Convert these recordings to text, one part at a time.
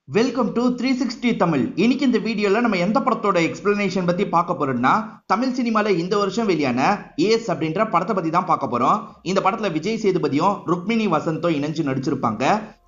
Welcome to 360 Tamil. இன்னைக்கு இந்த வீடியோல நம்ம எந்த படத்தோட எக்ஸ்பிளனேஷன் பத்தி பார்க்க போறோம்னா, தமிழ் சினிமால இந்த வருஷம் வெளியான ஏஸ் அப்படின்ற படத்தை பத்தி தான் பார்க்க போறோம். இந்த படத்துல விஜய் சேதுபதியும் ருக்மிணி வசந்தும் இணைஞ்சு நடிச்சிருப்பாங்க.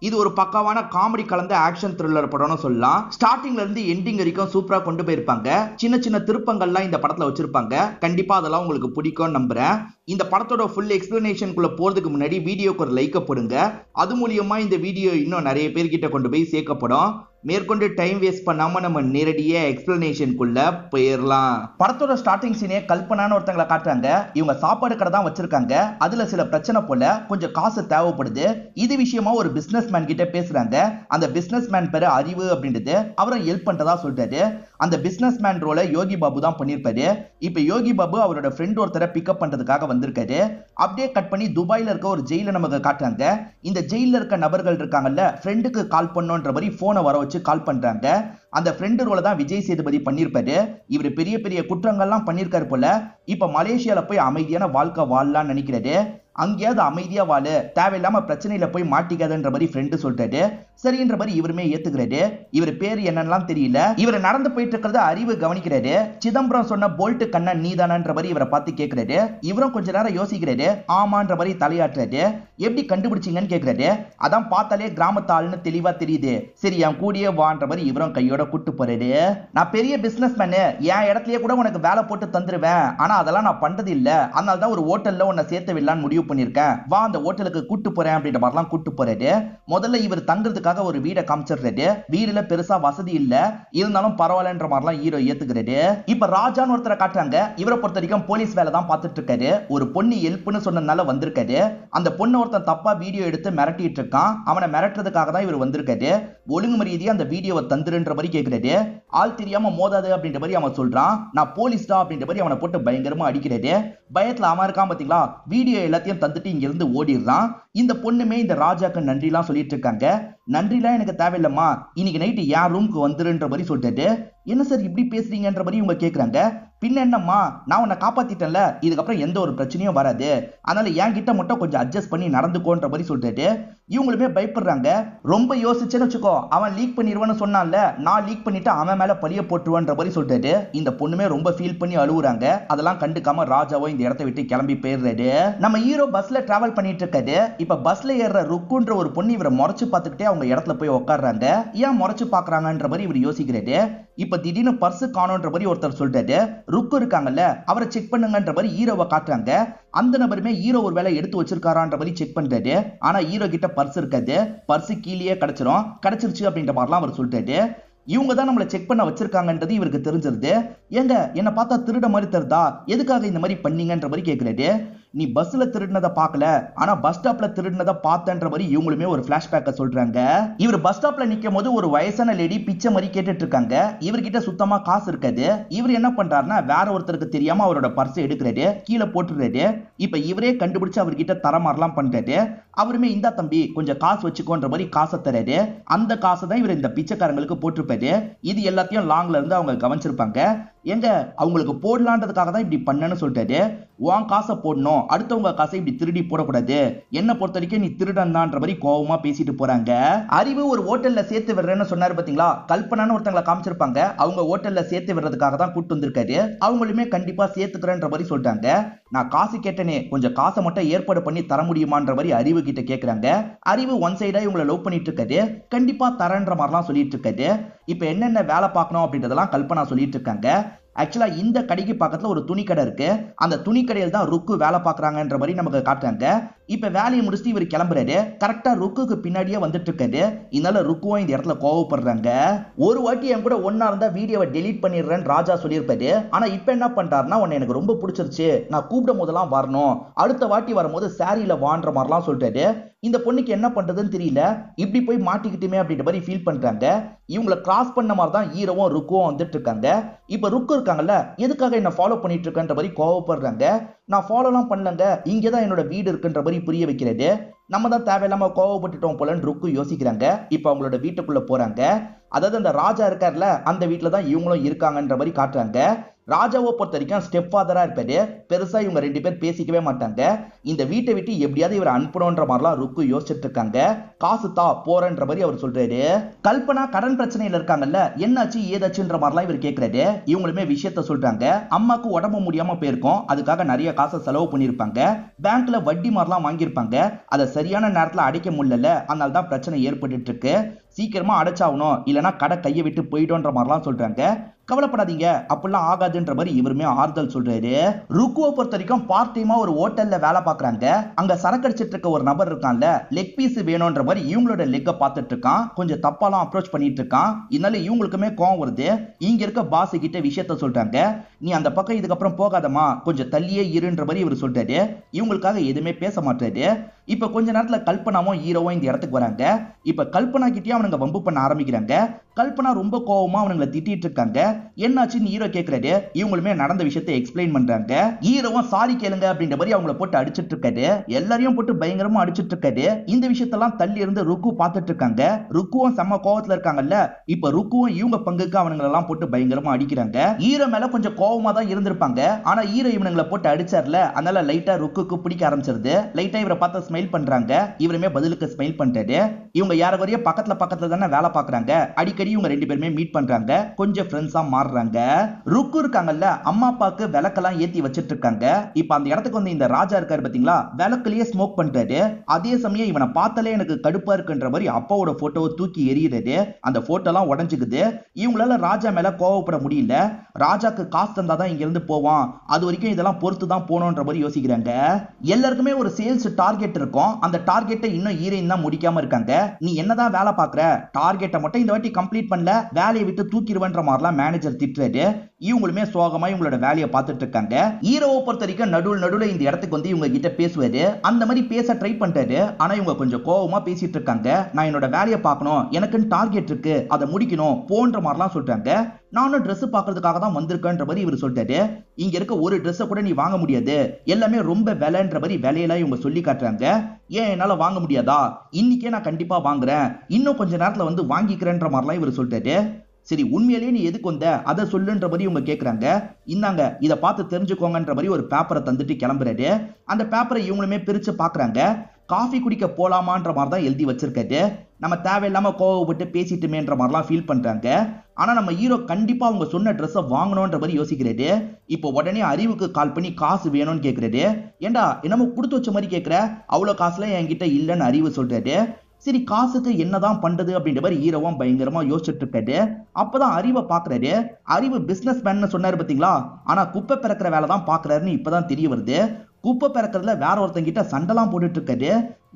இது ஒரு பக்காவான காமெடி கலந்த ஆக்ஷன் த்ரில்லர் படம்னு சொல்லலாம். ஸ்டார்டிங்ல இருந்து எண்டிங் வரைக்கும் சூப்பரா கொண்டு போயிருப்பாங்க. சின்ன சின்ன திருப்பங்கள்லாம் இந்த படத்துல வச்சிருப்பாங்க. கண்டிப்பா அதெல்லாம் உங்களுக்கு பிடிக்கும் நம்புறேன். இந்த படத்தோட ஃபுல் எக்ஸ்பிளனேஷனுக்குள்ள போறதுக்கு முன்னாடி வீடியோக்கு ஒரு லைக் போடுங்க. அது மூலியமா இந்த வீடியோ இன்னும் நிறைய பேர்கிட்ட கொண்டு போய் சேர்க்கப்படும். மேற்கொண்டு டைம் வேஸ்ட் பண்ணாம நம்ம நேரடியா எக்ஸ்பிளனேஷனுக்குள்ள போயிடலாம். படத்தோட ஸ்டார்டிங் சீனே கல்பனான்னு ஒருத்தங்களை காட்டுறாங்க. இவங்க சாப்பாடு கடை தான் வச்சிருக்காங்க. அதுல சில பிரச்சனை போல கொஞ்சம் காசு தேவைப்படுது. இது விஷயமா ஒரு பிசினஸ் மேன் கிட்ட பேசுறாங்க. அந்த பிசினஸ் மேன் பேரு அறிவு அப்படின்றது அவரை ஹெல்ப் பண்றதா சொல்றாரு. அந்த பிசினஸ் மேன் ரோல யோகி பாபு தான் பண்ணிருப்பாரு. இப்ப யோகி பாபு அவரோட ஃப்ரெண்ட் ஒருத்தரை பிக்கப் பண்றதுக்காக வந்திருக்காரு. அப்படியே கட் பண்ணி துபாயில இருக்க ஒரு ஜெயில நமக்கு காட்டுறாங்க. இந்த ஜெயில இருக்க நபர்கள் இருக்காங்கல்ல, ஃப்ரெண்டுக்கு கால் பண்ணோன்ற மாதிரி போனை வர வச்சு கால் பண்றாங்க. அந்த ஃப்ரெண்ட் ரோல தான் விஜய் சேதுபதி பண்ணிருப்பாரு. இவர் பெரிய பெரிய குற்றங்கள்லாம் பண்ணிருக்காரு போல. இப்ப மலேசியால போய் அமைதியான வாழ்க்கை வாழலாம்னு நினைக்கிறாரு. அங்கேயாவது அமைதியா வாழ, தேவையில்லாம பிரச்சனையில போய் மாட்டிக்காதுன்ற மாதிரி ஃப்ரெண்டு சொல்றாரு. சரின்ற மாதிரி இவருமே ஏத்துக்கிறாரு. இவர் பேர் என்னன்னு தெரியல. இவர் நடந்து போயிட்டு இருக்கிறத அறிவு கவனிக்கிறாரு. சிதம்பரம் சொன்ன போல்ட் கண்ணன் நீதானன்ற மாதிரி இவரை பார்த்து கேட்கிறாரு. இவரும் கொஞ்ச நேரம் யோசிக்கிறாரு. ஆமான்ற மாதிரி தலையாட்டுறாரு. எப்படி கண்டுபிடிச்சீங்கன்னு கேட்கிறாரு. அதான் பார்த்தாலே கிராமத்து ஆளுன்னு தெளிவா தெரியுது. சரி என் கூடிய வான்ற மாதிரி இவரும் கையோட கூட்டு போறாரு. நான் பெரிய பிசினஸ் மேனு, என் இடத்துலயே கூட உனக்கு வேலை போட்டு தந்துருவேன். ஆனா அதெல்லாம் நான் பண்றது இல்ல. அதனால தான் ஒரு ஹோட்டல்ல உன்னை சேர்த்து விடலான்னு முடிவு பண்ணிருக்கேன். வா அந்த ஹோட்டலுக்கு கூட்டு போறேன் அப்படின்ற மாதிரிலாம் கூட்டு போறாரு. முதல்ல இவர் தங்குறதுக்காக ஒரு வீடை காமிச்சிடுறாரு. வீடுல பெருசா வசதி இல்ல, இருந்தாலும் பரவாயில்லன்ற மாதிரிலாம் ஹீரோ ஏத்துக்கிறாரு. இப்ப ராஜான்னு ஒருத்தரை காட்டுறாங்க. இவரை பொறுத்த வரைக்கும் போலீஸ் வேலை தான் பார்த்துட்டு இருக்காரு. ஒரு பொண்ணு ஹெல்ப்னு சொன்னதுனால வந்திருக்காரு. அந்த பொண்ணு ஒருத்தன் தப்பா வீடியோ எடுத்து மிரட்டிட்டு இருக்கான். அவனை மிரட்டுறதுக்காக தான் இவர் வந்திருக்காரு. ஒழுங்கு மரியாதையா அந்த வீடியோவை தந்துருன்ற மாதிரி கேட்கிறாரு. ஆள் தெரியாம மோதாது அப்படின்ற மாதிரி அவன் சொல்றான். நான் போலீஸ் தான் அப்படின்ற மாதிரி அவனை போட்டு பயங்கரமா அடிக்கிறாரு. பயத்துல அவன் இருக்கான் பாத்தீங்களா, வீடியோ எல்லாத்தையும் தந்துட்டு இங்க இருந்து ஓடிடுறான். இந்த பொண்ணுமே இந்த ராஜாக்கு நன்றி எல்லாம் சொல்லிட்டு இருக்காங்க. நன்றிலாம் எனக்கு தேவையில்லம்மா, இன்னைக்கு நைட்டு என் ரூமுக்கு வந்துருன்ற மாதிரி சொல்லிட்டு, என்ன சார் இப்படி பேசுறீங்கன்ற மாதிரி இவங்க கேக்குறாங்க. பின்ன என்னம்மா, நான் உன்னை காப்பாத்திட்டேன்ல, இதுக்கப்புறம் எந்த ஒரு பிரச்சனையும் வராது, அதனால என் கிட்ட மட்டும் கொஞ்சம் அட்ஜஸ்ட் பண்ணி நடந்துக்கோன்ற மாதிரி சொல்லிட்டு இவங்களுமே பயப்படுறாங்க. ரொம்ப யோசிச்சுன்னு வச்சுக்கோ, அவன் லீக் பண்ணிடுவான்னு சொன்னான்ல, நான் லீக் பண்ணிட்டு அவன் மேல பழிய போட்டுருவான்ற மாதிரி சொல்லிட்டு இந்த பொண்ணுமே ரொம்ப ஃபீல் பண்ணி அழுகுறாங்க. அதெல்லாம் கண்டுக்காம ராஜாவோ இந்த இடத்த விட்டு கிளம்பி போயிடுறாரு. நம்ம ஹீரோ பஸ்ல டிராவல் பண்ணிட்டு இருக்காரு. இப்ப பஸ்ல ஏற ருக்குன்ற ஒரு பொண்ணு இவரை முறைச்சு பார்த்துக்கிட்டே அவங்க இடத்துல போய் உட்காடுறாங்க. ஏன் முறைச்சு பாக்குறாங்கன்ற மாதிரி இவர் யோசிக்கிறாரு. இப்ப திடீர்னு பர்ஸ் காணோன்ற மாதிரி ஒருத்தர் சொல்றாரு. ருக்கு இருக்காங்கல்ல, அவரை செக் பண்ணுங்கன்ற மாதிரி ஹீரோவை காட்டுறாங்க. அந்த நபருமே ஹீரோ ஒரு வேலை எடுத்து வச்சிருக்காரான்ற மாதிரி செக் பண்றாரு. ஆனா ஹீரோ கிட்ட பர்ஸ் இருக்காது. பர்ஸ் கீழே கிடைச்சிருச்சு அப்படின்ற மாதிரிலாம் அவர் சொல்றாரு. இவங்க தான் நம்மளை செக் பண்ண வச்சிருக்காங்கன்றது இவருக்கு தெரிஞ்சிருது. ஏங்க என்ன பார்த்தா திருட மாதிரி தருதா, எதுக்காக இந்த மாதிரி பண்ணீங்கன்ற மாதிரி கேட்கிறாரு. நீ பஸ்ல திருடினதை பார்க்கல, ஆனா பஸ் ஸ்டாப்ல திருடினதை பார்த்தன்ற மாதிரி இவங்களுமே ஒரு பிளாஷ்பேக்க சொல்றாங்க. இவர் பஸ் ஸ்டாப்ல நிக்கும் போது ஒரு வயசான லேடி பிச்சை மாதிரி கேட்டுட்டு இருக்காங்க. இவர்கிட்ட சுத்தமா காசு இருக்காது. இவர் என்ன பண்றாருன்னா வேற ஒருத்தருக்கு தெரியாம அவரோட பர்ஸ் எடுக்கிறாரு, கீழே போட்டுறாரு. இப்ப இவரே கண்டுபிடிச்சு அவர்கிட்ட தர மாதிரிலாம் பண்றாரு. அவருமே இந்தா தம்பி கொஞ்சம் காசு வச்சுக்கோன்ற மாதிரி காசை தராரு. அந்த காசை தான் இவர் இந்த பிச்சைக்காரங்களுக்கு போட்டிருப்பாரு. இது எல்லாத்தையும் லாங்ல இருந்து அவங்க கவனிச்சிருப்பாங்க. எங்க அவங்களுக்கு போடலான்றதுக்காக தான் இப்படி பண்ணன்னு சொல்லிட்டாரு. உன் காசை போடணும், அடுத்தவங்க காசை இப்படி திருடி போடக்கூடாது, என்ன பொறுத்த வரைக்கும் நீ திருடன் தான்ற மாதிரி கோவமா பேசிட்டு போறாங்க. அறிவு ஒரு ஹோட்டல்ல சேர்த்து விடுறேன்னு சொன்னாரு பாத்தீங்களா, கல்பனான்னு ஒருத்தங்களை காமிச்சிருப்பாங்க. அவங்க ஹோட்டல்ல சேர்த்து விடுறதுக்காக தான் கூட்டு வந்திருக்காரு. அவங்களுமே கண்டிப்பா சேர்த்துக்கிறேன்ற மாதிரி சொல்லிட்டாங்க. நான் காசு கேட்டனே, கொஞ்சம் காசை மட்டும் ஏற்பாடு பண்ணி தர முடியுமான்ற மாதிரி அறிவு கிட்ட கேக்குறாங்க. அறிவு ஒன் சைடா இவங்களை லவ் பண்ணிட்டு இருக்காரு. கண்டிப்பா தரன்ற மாதிரிலாம் சொல்லிட்டு இருக்காரு. இப்ப என்னென்ன வேலை பார்க்கணும் அப்படின்றதெல்லாம் கல்பனா சொல்லிட்டு இருக்காங்க. ஆக்சுவலா இந்த கடைக்கு பக்கத்துல ஒரு துணி கடை இருக்கு. அந்த துணி கடையில் தான் ருக்கு வேலை பார்க்கறாங்கன்ற மாதிரி நமக்கு காட்டுறாங்க. இப்ப வேலையை முடிச்சுட்டு இவர் கிளம்புறாரு. கரெக்டா ருக்குக்கு பின்னாடியே வந்துட்டு இருக்காரு. இதனால ருக்குவும் இந்த இடத்துல கோவப்படுறாங்க. ஒரு வாட்டி என் கூட ஒன்னா இருந்தா வீடியோவை டெலீட் பண்ணிடுறேன்னு ராஜா சொல்லியிருப்பாரு. ஆனா இப்ப என்ன பண்றாருன்னா, உன்னை எனக்கு ரொம்ப பிடிச்சிருச்சு, நான் கூப்பிடும் போதெல்லாம் வரணும், அடுத்த வாட்டி வரும்போது சாரியில வான்ற மாதிரிலாம் சொல்லிட்டாரு. இந்த பொண்ணுக்கு என்ன பண்றதுன்னு தெரியல, இப்படி போய் மாட்டிக்கிட்டுமே அப்படின்ற மாதிரி ஃபீல் பண்றாங்க. இவங்களை கிராஸ் பண்ண மாதிரி தான் ஹீரோவும் ருக்குவும் வந்துட்டு இருக்காங்க. இப்ப ருக்கு இருக்காங்கல்ல, எதுக்காக என்ன ஃபாலோ பண்ணிட்டு இருக்கன்ற மாதிரி கோவப்படுறாங்க. நான் ஃபாலோலாம் பண்ணலங்க, இங்கதான் என்னோட வீடு இருக்குன்ற மாதிரி புரிய வைக்கிறது. நம்ம தான் தேவையில்லாம கோவப்பட்டுட்டோம் போலன்னு ருக்கு யோசிக்கிறாங்க. இப்ப அவங்களோட வீட்டுக்குள்ள போறாங்க. அதாவது அந்த ராஜா இருக்கார்ல, அந்த வீட்டுல தான் இவங்களும் இருக்காங்கன்ற மாதிரி காட்டுறாங்க. ராஜாவை பொறுத்த வரைக்கும் ஸ்டெப் ஃபாதரா இருப்பாரு. பெருசா இவங்க 2 பேர் பேசிக்கவே மாட்டாங்க. இந்த வீட்டை விட்டு எப்படியாவது இவர் அனுப்பணும்ன்ற மாதிரிலாம் ருக்கு யோசிச்சுட்டு இருக்காங்க. காசு தா போறன்ற மாதிரி அவர் சொல்றாரு. கல்பனா கடன் பிரச்சனையில இருக்காங்கல்ல, என்னாச்சு ஏதாச்சுன்ற மாதிரிலாம் இவர் கேட்கிறாரு. இவங்களுமே விஷயத்த சொல்றாங்க. அம்மாக்கு உடம்பு முடியாம போயிருக்கும், அதுக்காக நிறைய காசை செலவு பண்ணிருப்பாங்க. பேங்க்ல வட்டி மாதிரிலாம் வாங்கியிருப்பாங்க. அதை சரியான நேரத்துல அடைக்க முடியல, அதனால தான் பிரச்சனை ஏற்பட்டு இருக்கு. சீக்கிரமா அடைச்சாகணும், இல்லைன்னா கடை கையை விட்டு போயிட்டோன்ற மாதிரிலாம் சொல்றாங்க. கவலைப்படாதீங்க, அப்படிலாம் ஆகாதுன்ற மாதிரி இவருமே ஆறுதல் சொல்றாரு. ருக்குவை பொறுத்த வரைக்கும் பார்ட் டைமா ஒரு ஹோட்டல்ல வேலை பாக்குறாங்க. அங்க சரக்கு அடிச்சிட்டு இருக்க ஒரு நபர் இருக்கான்ல, லெக் பீஸ் வேணும்ன்ற மாதிரி இவங்களோட லெக்க பார்த்துட்டு இருக்கான். கொஞ்சம் தப்பாலாம் அப்ரோச் பண்ணிட்டு இருக்கான். இதனால இவங்களுக்குமே கோவம் வருது. இங்க இருக்க பாஸ் கிட்ட விஷயத்த சொல்றாங்க. நீ அந்த பக்கம் இதுக்கப்புறம் போகாதமா, கொஞ்சம் தள்ளியே இருன்ற மாதிரி இவர் சொல்றாரு. இவங்களுக்காக எதுவுமே பேச மாட்டாரு. இப்ப கொஞ்ச நேரத்துல கல்பனாவும் ஹீரோவும் இந்த இடத்துக்கு வராங்க. இப்ப கல்பனா கிட்டயே அவனுங்க வம்பு பண்ண ஆரம்பிக்கிறாங்க. கல்பனா ரொம்ப கோவமா அவனுங்களை திட்டிட்டு இருக்காங்க. என்னாச்சுன்னு ஹீரோ கேக்குறாரு. இவங்களுமே நடந்த விஷயத்தை எக்ஸ்பிளைன் பண்றாங்க. ஹீரோவும் சாரி கேளுங்க அப்படின்ற மாதிரி அவங்கள போட்டு அடிச்சிட்டு இருக்காரு. எல்லாரையும் போட்டு பயங்கரமா அடிச்சிட்டு இருக்காரு. இந்த விஷயத்தெல்லாம் தள்ளி இருந்து ருக்கு பார்த்துட்டு இருக்காங்க. ருக்குவும் செம்ம கோவத்துல இருக்காங்கல்ல, இப்ப ருக்குவும் இவங்க பங்குக்கு அவனுங்களை எல்லாம் போட்டு பயங்கரமா அடிக்கிறாங்க. ஹீரோ மேல கொஞ்சம் கோவமா தான் இருந்திருப்பாங்க. ஆனா ஹீரோ இவனுங்களை போட்டு அடிச்சார்ல, அதனால லைட்டா ருக்குக்கு பிடிக்க ஆரம்பிச்சிருது. லைட்டா இவரை பார்த்து ஸ்மைல் பண்றாங்க. இவருமே பதிலுக்கு ஸ்மைல் பண்றாரு. இவங்க யார வரைய பக்கத்துல தானே வேலை பாக்குறாங்க. அடிக்கடி இவங்க 2 பேருமே மீட் பண்றாங்க. கொஞ்சம் ஃப்ரெண்ட்ஸா மாறுறாங்க. ருக்கு இருக்காங்கல்ல, அம்மா அப்பாக்கு விளக்கெல்லாம் ஏத்தி வச்சிட்டு இருக்காங்க. இப்ப அந்த இடத்துக்கு வந்து இந்த ராஜா இருக்காரு பாத்தீங்களா, விளக்குலயே ஸ்மோக் பண்றாரு. அதே சமயம் இவனை பார்த்தாலே எனக்கு கடுப்பா இருக்குன்ற மாதிரி அப்பாவோட போட்டோவை தூக்கி எறிகிறது. அந்த போட்டோ எல்லாம் உடஞ்சுக்குது. இவங்களால ராஜா மேல கோவப்பட முடியல. ராஜாக்கு காசு தந்தாதான் இங்க இருந்து போவான், அது வரைக்கும் இதெல்லாம் பொறுத்து தான் போனோன்ற மாதிரி யோசிக்கிறாங்க. எல்லாருக்குமே ஒரு சேல்ஸ் டார்கெட் இருக்கும். அந்த டார்கெட்டை இன்னும் ஹீரோயின் தான் முடிக்காம இருக்காங்க. நீ என்னதான் வேலை பாக்குற, டார்கெட்டை மட்டும் இந்த வாட்டி கம்ப்ளீட் பண்ணல, வேலையை விட்டு தூக்கிடுவன்ற மாதிரிலாம் மேனேஜர் திட்டுறாரு. இவங்களுமே சோகமா இவங்களோட வேலையை பார்த்துட்டு இருக்காங்க. ஹீரோவை பொறுத்த வரைக்கும் நடுவுல இந்த இடத்துக்கு வந்து இவங்க கிட்ட பேசுவாரு. அந்த மாதிரி பேச ட்ரை பண்றாரு. ஆனா இவங்க கொஞ்சம் கோவமா பேசிட்டு இருக்காங்க. நான் என்னோட வேலையை பார்க்கணும், எனக்குன்னு டார்கெட் இருக்கு, அதை முடிக்கணும் போன்ற மாதிரிலாம் சொல்றாங்க. நானும் ட்ரெஸ் பாக்குறதுக்காக தான் வந்திருக்கேன்ற மாதிரி இவர் சொல்றாரு. இங்க இருக்க ஒரு ட்ரெஸ் கூட நீ வாங்க முடியாது, எல்லாமே ரொம்ப விலைன்ற மாதிரி விலையெல்லாம் இவங்க சொல்லி காட்டுறாங்க. ஏன் என்னால வாங்க முடியாதா, இன்னைக்கே நான் கண்டிப்பா வாங்குறேன், இன்னும் கொஞ்ச நேரத்துல வந்து வாங்கிக்கிறேன்ற மாதிரிலாம் இவர் சொல்றாரு. சரி உண்மையிலேயே நீ எதுக்கு வந்த அதை சொல்லுன்ற மாதிரி இவங்க கேட்கறாங்க. இந்தாங்க இதை பார்த்து தெரிஞ்சுக்கோங்கன்ற மாதிரி ஒரு பேப்பரை தந்துட்டு கிளம்புறாரு. அந்த பேப்பரை இவங்களுமே பிரிச்சு பாக்குறாங்க. காஃபி குடிக்க போலாமான்ற மாதிரி தான் எழுதி வச்சிருக்காரு. நம்ம தேவையில்லாம கோவப்பட்டு பேசிட்டுமேன்ற மாதிரிலாம் ஃபீல் பண்றாங்க. ஆனா நம்ம ஹீரோ கண்டிப்பா அவங்க சொன்ன ட்ரெஸ்ஸை வாங்கணும்ன்ற மாதிரி யோசிக்கிறாரு. இப்போ உடனே அறிவுக்கு கால் பண்ணி காசு வேணும்னு கேட்கறாரு. ஏண்டா என்னமோ கொடுத்து வச்ச மாதிரி கேட்கிற, அவ்வளவு காசுலாம் என்கிட்ட இல்லைன்னு அறிவு சொல்றாரு. சரி காசுக்கு என்னதான் பண்றது அப்படின்ற மாதிரி ஹீரோவும் பயங்கரமா யோசிச்சுட்டு இருக்காரு. அப்பதான் அறிவை பாக்குறாரு. அறிவு பிசினஸ் மேன் சொன்னாரு பாத்தீங்களா, ஆனா குப்பை பிறக்கிற வேலை தான் பாக்குறாருன்னு இப்பதான் தெரிய வருது. குப்பை பிறக்கிறதுல வேற ஒருத்தங்கிட்ட சண்டைலாம் போட்டுட்டு இருக்காரு.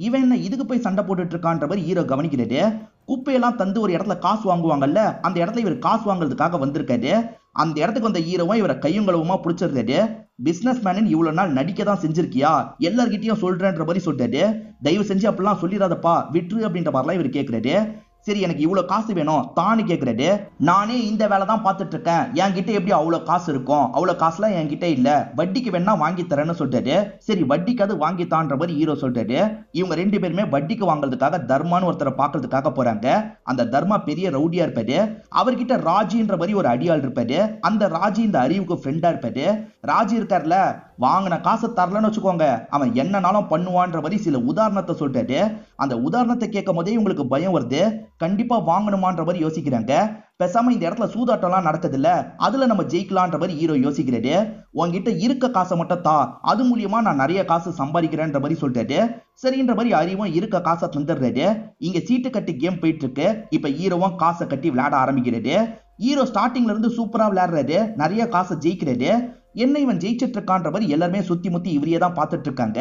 இவன் என்ன இதுக்கு போய் சண்டை போட்டுட்டு இருக்கான்ற மாதிரி ஹீரோ கவனிக்கிறாரு. குப்பையெல்லாம் தந்து ஒரு இடத்துல காசு வாங்குவாங்கல்ல, அந்த இடத்துல இவர் காசு வாங்குறதுக்காக வந்திருக்காரு. அந்த இடத்துக்கு வந்த ஹீரோவும் இவரை கையும் களவுமா பிடிச்சிருக்காரு. பிசினஸ் மேன் இவ்வளவு நாள் நடிக்க தான் செஞ்சிருக்கியா, எல்லார்கிட்டயும் சொல்றேன்ற மாதிரி சொல்றாரு. தயவு செஞ்சு அப்படிலாம் சொல்லிடாதப்பா, விட்டுரு அப்படின்ற மாதிரிலாம் இவர் கேட்கிறாரு. சரி எனக்கு இவ்வளவு காசு வேணும் தானு கேட்கறாரு. நானே இந்த வேலை தான் பார்த்துட்டு இருக்கேன், என்கிட்ட எப்படி அவ்வளவு காசு இருக்கும், அவ்வளவு காசுலாம் என்கிட்ட இல்ல, வட்டிக்கு வேணா வாங்கி தரேன்னு சொல்றாரு. சரி வட்டிக்காவது வாங்கித்தான்ற மாதிரி ஹீரோ சொல்றாரு. இவங்க 2 பேருமே வட்டிக்கு வாங்குறதுக்காக தர்மான்னு ஒருத்தரை பாக்குறதுக்காக போறாங்க. அந்த தர்மா பெரிய ரவுடியா இருப்பாரு. அவர்கிட்ட ராஜின்ற மாதிரி ஒரு அடியாள் இருப்பாரு. அந்த ராஜி இந்த அறிவுக்கு ஃப்ரெண்டா இருப்பாரு. ராஜி இருக்கார்ல, வாங்கின காசை தரலன்னு வச்சுக்கோங்க, அவன் என்னன்னாலும் பண்ணுவான்ற மாதிரி சில உதாரணத்தை சொல்றாரு. அந்த உதாரணத்தை கேட்கும் போதே உங்களுக்கு பயம் வருது. கண்டிப்பா வாங்கணுமான்ற மாதிரி யோசிக்கிறாங்க. பேசாம இந்த இடத்துல சூதாட்டம்லாம் நடக்குது இல்ல, அதுல நம்ம ஜெயிக்கலான்ற மாதிரி ஹீரோ யோசிக்கிறாரு. உங்ககிட்ட இருக்க காசை மட்டும் தா, அது மூலியமா நான் நிறைய காசு சம்பாதிக்கிறேன்ற மாதிரி சொல்றாரு. சரின்ற மாதிரி அறிவும் இருக்க காசை தந்துடுறாரு. இங்க சீட்டு கட்டி கேம் போயிட்டு இருக்கு. இப்ப ஹீரோவும் காசை கட்டி விளையாட ஆரம்பிக்கிறாரு. ஹீரோ ஸ்டார்டிங்ல இருந்து சூப்பரா விளையாடுறாரு, நிறைய காசை ஜெயிக்கிறாரு. என்ன இவன் ஜெயிச்சிட்டு இருக்கான்ற மாதிரி எல்லாருமே சுத்தி முத்தி இவரையே தான் பார்த்துட்டு இருக்காங்க.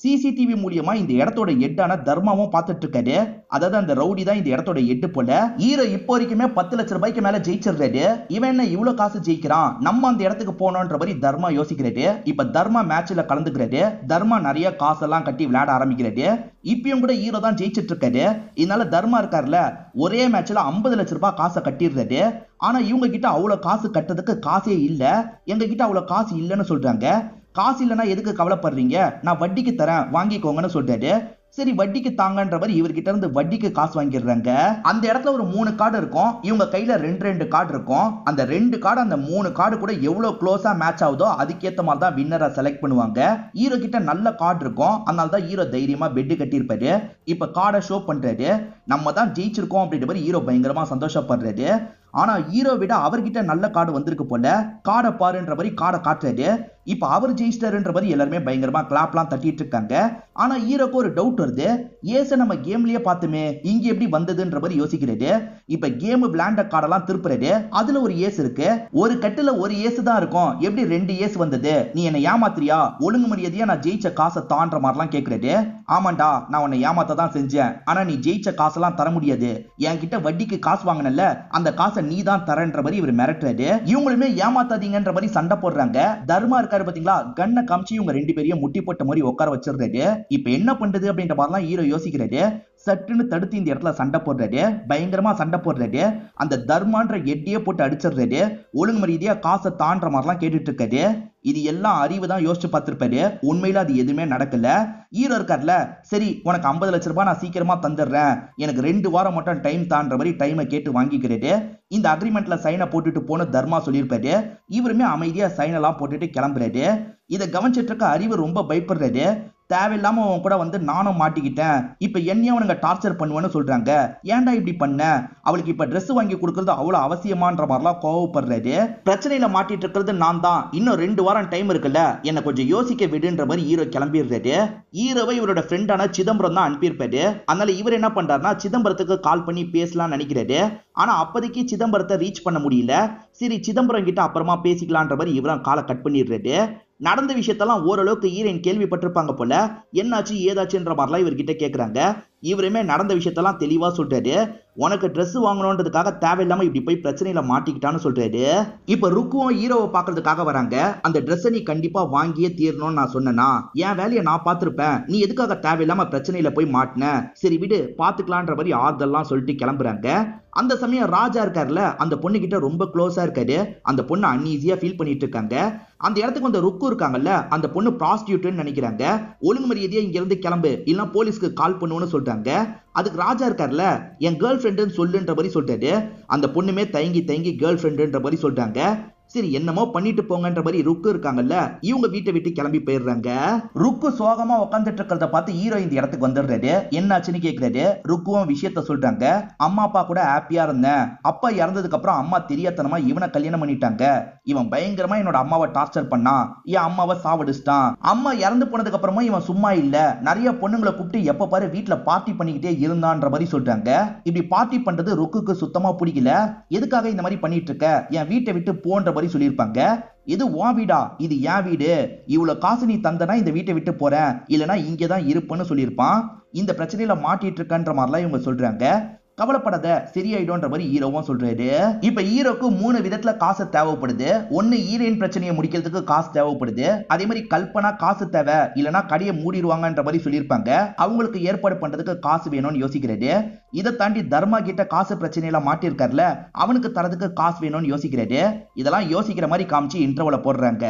சிசிடிவி மூலியமா இந்த இடத்தோட ஹெட்டான தர்மாவும் பார்த்துட்டு இருக்காரு. அதாவது அந்த ரவுடி தான் இந்த இடத்தோட ஹெட் போல. ஹீரோ இப்போ வரைக்குமே 10 லட்சம் ரூபாய்க்கு மேல ஜெயிச்சிடுறாரு. இவன் என்ன இவ்வளவு காசு ஜெயிக்கிறான், நம்ம அந்த இடத்துக்கு போனோன்ற மாதிரி தர்மா யோசிக்கிறாரு. இப்ப தர்மா மேட்ச்ல கலந்துக்கிறாரு. தர்மா நிறைய காசெல்லாம் கட்டி விளையாட ஆரம்பிக்கிறாரு. இப்பயும் கூட ஹீரோ தான் ஜெயிச்சிட்டு இருக்காரு. இதனால தர்மா இருக்காருல, ஒரே மேட்ச்ல 50 லட்சம் ரூபாய் காசை கட்டிடுறாரு. ஆனா இவங்க கிட்ட அவ்வளவு காசு கட்டுறதுக்கு காசே இல்ல. எங்க கிட்ட அவ்வளவு காசு இல்லைன்னு சொல்றாங்க. காசு இல்லைன்னா எதுக்கு கவலைப்படுறீங்க, நான் வட்டிக்கு தரேன் வாங்கிக்கோங்கன்னு சொல்றாரு. சரி வட்டிக்கு தாங்கன்றவர் இவர்கிட்ட இருந்து வட்டிக்கு காசு வாங்கிடுறாங்க. அந்த இடத்துல ஒரு 3 கார்டு இருக்கும், இவங்க கையில 2 கார்டு இருக்கும். அந்த 2 கார்டு அந்த 3 கார்டு கூட எவ்வளவு க்ளோஸா மேட்ச் ஆகுதோ அதுக்கேத்த மாதிரி தான் வின்னரை செலக்ட் பண்ணுவாங்க. ஹீரோ கிட்ட நல்ல கார்டு இருக்கும், அதனால தான் ஹீரோ தைரியமா பெட் கட்டியிருப்பாரு. இப்ப கார்டை ஷோ பண்றாரு, நம்ம தான் ஜெயிச்சிருக்கோம் அப்படின்ற மாதிரி ஹீரோ பயங்கரமா சந்தோஷப்படுறாரு. ஆனா ஹீரோ விட அவர்கிட்ட நல்ல கார்டு வந்திருக்கு போல, கார்டை பாருன்ற மாதிரி கார்டை காட்டுறாரு. இப்ப அவர் ஜெயிச்சிட்டாருன்ற மாதிரி எல்லாருமே பயங்கரமா கிளாப்லாம் தட்டிட்டு இருக்காங்க. ஆனா ஹீரோக்கு ஒரு டவுட் வருது, ஏச நம்ம கேம்லயே பார்த்துமே இங்க எப்படி வந்ததுன்ற மாதிரி யோசிக்கிறது. இப்ப கேம் விளையாண்ட கார்டெல்லாம் திருப்புறது, அதுல ஒரு ஏஸ் இருக்கு. ஒரு கட்டுல ஒரு ஏசு தான் இருக்கும், எப்படி 2 ஏஸ் வந்தது, நீ என்ன ஏமாத்திரியா, ஒழுங்கு மரியாதையா நான் ஜெயிச்ச காசை தான்ற மாதிரிலாம் கேட்கறது. ஆமாண்டா நான் உன்னை ஏமாத்த தான் செஞ்சேன், ஆனா நீ ஜெயிச்ச காசெல்லாம் தர முடியாது, என்கிட்ட வட்டிக்கு காசு வாங்கினல அந்த காசை நீ தான் தரன்ற மாதிரி இவர் மிரட்டுறாரு. இவங்களுமே ஏமாத்தாதீங்கன்ற மாதிரி சண்டை போடுறாங்க. தர்மா இருக்காரு பாத்தீங்களா, கண்ணை காமிச்சு இவங்க 2 பேரையும் முட்டி போட்ட மாதிரி உட்கார வச்சிருக்காரு. இப்ப என்ன பண்றது அப்படின்ற மாதிரிலாம் ஹீரோ யோசிக்கிறாரு. சட்டுன்னு தடுத்து இந்த இடத்துல சண்டை போடுறாரு, பயங்கரமா சண்டை போடுறாரு. அந்த தர்மான்ற எட்டியே போட்டு அடிச்சிடுறாரு. ஒழுங்கு மரியாதையா காசை தான்ற மாதிரிலாம் கேட்டுட்டு இருக்காரு. இது எல்லாம் அறிவு தான் யோசிச்சு பார்த்திருப்பாரு, உண்மையில அது எதுவுமே நடக்கல. ஹீரோ இருக்கார்ல, சரி உனக்கு 50 லட்சம் ரூபாய் நான் சீக்கிரமா தந்துடுறேன், எனக்கு 2 வாரம் மட்டும் டைம் தான்ற மாதிரி டைமை கேட்டு வாங்கிக்கிறது. இந்த அக்ரிமெண்ட்ல சைனை போட்டுட்டு போன தர்மா சொல்லியிருப்பாரு. இவருமே அமைதியா சைன் எல்லாம் போட்டுட்டு கிளம்புறாரு. இதை கவனிச்சிட்டு இருக்க அறிவு ரொம்ப பயப்படுறாரு. தேவையில்லாம அவன் கூட வந்து நானும் மாட்டிக்கிட்டேன், இப்ப என்னையும் அவனுங்க டார்ச்சர் பண்ணுவேன்னு சொல்றாங்க, ஏன்டா இப்படி பண்ண, அவளுக்கு இப்ப ட்ரெஸ் வாங்கி கொடுக்கறது அவ்வளவு அவசியமான்ற மாதிரிலாம் கோவப்படுறாரு. பிரச்சனையில மாட்டிட்டு இருக்கிறது நான் தான், இன்னும் 2 வாரம் டைம் இருக்குல்ல, என்ன கொஞ்சம் யோசிக்க விடுன்ற மாதிரி ஹீரோ கிளம்பிடுறாரு. ஹீரோவை இவரோட ஃப்ரெண்டான சிதம்பரம் தான் அனுப்பியிருப்பாரு. அதனால இவர் என்ன பண்றாருன்னா சிதம்பரத்துக்கு கால் பண்ணி பேசலாம் நினைக்கிறாரு. ஆனா அப்போதைக்கு சிதம்பரத்தை ரீச் பண்ண முடியல. சரி சிதம்பரம் கிட்ட அப்புறமா பேசிக்கலான்ற மாதிரி இவரும் காலை கட் பண்ணிடுறாரு. நடந்த விஷயத்தெல்லாம் ஓரளவுக்கு ஹீரோயின் கேள்விப்பட்டிருப்பாங்க போல, என்னாச்சு ஏதாச்சுன்ற மாதிரிலாம் இவர்கிட்ட கேட்கறாங்க. இவருமே நடந்த விஷயத்தெல்லாம் தெளிவா சொல்றாரு. உனக்கு ட்ரெஸ் வாங்கணுன்றதுக்காக தேவையில்லாம இப்படி போய் பிரச்சனையில மாட்டிக்கிட்டான்னு சொல்றாரு. இப்ப ருக்குவும் ஹீரோவை பாக்குறதுக்காக வராங்க. அந்த ட்ரெஸ்ஸை நீ கண்டிப்பா வாங்கியே தீரணும்னு நான் சொன்னேனா, என் வேலையை நான் பார்த்திருப்பேன், நீ எதுக்காக தேவையில்லாம பிரச்சனையில போய் மாட்டின, சரி விடு பாத்துக்கலான்ற மாதிரி ஆறுதல்லாம் சொல்லிட்டு கிளம்புறாங்க. அந்த சமயம் ராஜா இருக்காருல, அந்த பொண்ணு கிட்ட ரொம்ப க்ளோஸா இருக்காரு. அந்த பொண்ணு அன்ஈஸியா ஃபீல் பண்ணிட்டு இருக்காங்க. அந்த இடத்துக்கு வந்து ருக்கு இருக்காங்கல்ல, அந்த பொண்ணு ப்ராஸ்டியூட்னு நினைக்கிறாங்க. ஒழுங்கு மரியாதையா இங்க இருந்து கிளம்பு, இல்லனா போலீஸ்க்கு கால் பண்ணுவோம்னு சொல்றாங்க. அதுக்கு ராஜா இருக்காருல, என் கேர்ள் ஃப்ரெண்டுன்னு சொல்லுன்ற மாதிரி சொல்லிட்டாரு. அந்த பொண்ணுமே தயங்கி தயங்கி கேர்ள் ஃப்ரெண்டுன்ற மாதிரி சொல்றாங்க. சரி என்னமோ பண்ணிட்டு போங்கன்ற மாதிரி ருக்கு இருக்காங்கல்ல, இவங்க வீட்டை விட்டு கிளம்பி போயிடுறாங்க. ருக்கு சோகமா உட்காந்துட்டு இருக்கிறத பார்த்து ஹீரோ இந்த இடத்துக்கு வந்துடுறாரு. என்னாச்சுன்னு கேட்கிறாரு. ருக்குவும் விஷயத்த சொல்றாங்க. அம்மா அப்பா கூட ஹாப்பியா இருந்தேன், அப்பா இறந்ததுக்கு அப்புறம் அம்மா தெரியாதனமா இவனை கல்யாணம் பண்ணிட்டாங்க, இவன் பயங்கரமா என்னோட அம்மாவை டார்ச்சர் பண்ணான், என் அம்மாவை சாவடிச்சிட்டான், அம்மா இறந்து போனதுக்கு அப்புறமா இவன் சும்மா இல்ல, நிறைய பொண்ணுங்களை கூப்பிட்டு எப்ப பாரு வீட்டுல பார்ட்டி பண்ணிக்கிட்டே இருந்தான்ற மாதிரி சொல்றாங்க. இப்படி பார்ட்டி பண்றது ருக்குக்கு சுத்தமா பிடிக்கல. எதுக்காக இந்த மாதிரி பண்ணிட்டு இருக்க, என் வீட்டை விட்டு போன்ற சொல்லியிருப்பாங்க. இது உன் வீடா, இது என் வீடு, இவ்வளவு காசு நீ தந்தனா இந்த வீட்டை விட்டு போறேன், இல்லனா இங்கதான் இருப்பேன்னு சொல்லியிருப்பான். இந்த பிரச்சனையில மாட்டிட்டு இருக்கன்ற மாதிரிலாம் இவங்க சொல்றாங்க. கவலைப்படாத சரியாயிடும்ன்ற மாதிரி ஹீரோவும் சொல்றாரு. இப்ப ஹீரோக்கு 3 விதத்துல காசு தேவைப்படுது. ஒன்னு ஹீரோயின் பிரச்சனையை முடிக்கிறதுக்கு காசு தேவைப்படுது, அதே மாதிரி கல்பனா காசு தேவை, இல்லனா கடையை மூடிடுவாங்கன்ற மாதிரி சொல்லியிருப்பாங்க, அவங்களுக்கு ஏற்பாடு பண்றதுக்கு காசு வேணும்னு யோசிக்கிறது. இதை தாண்டி தர்மா கிட்ட காசு பிரச்சனையில மாட்டிருக்காருல, அவனுக்கு தரதுக்கு காசு வேணும்னு யோசிக்கிறது. இதெல்லாம் யோசிக்கிற மாதிரி காமிச்சு இன்டர்வல போடுறாங்க.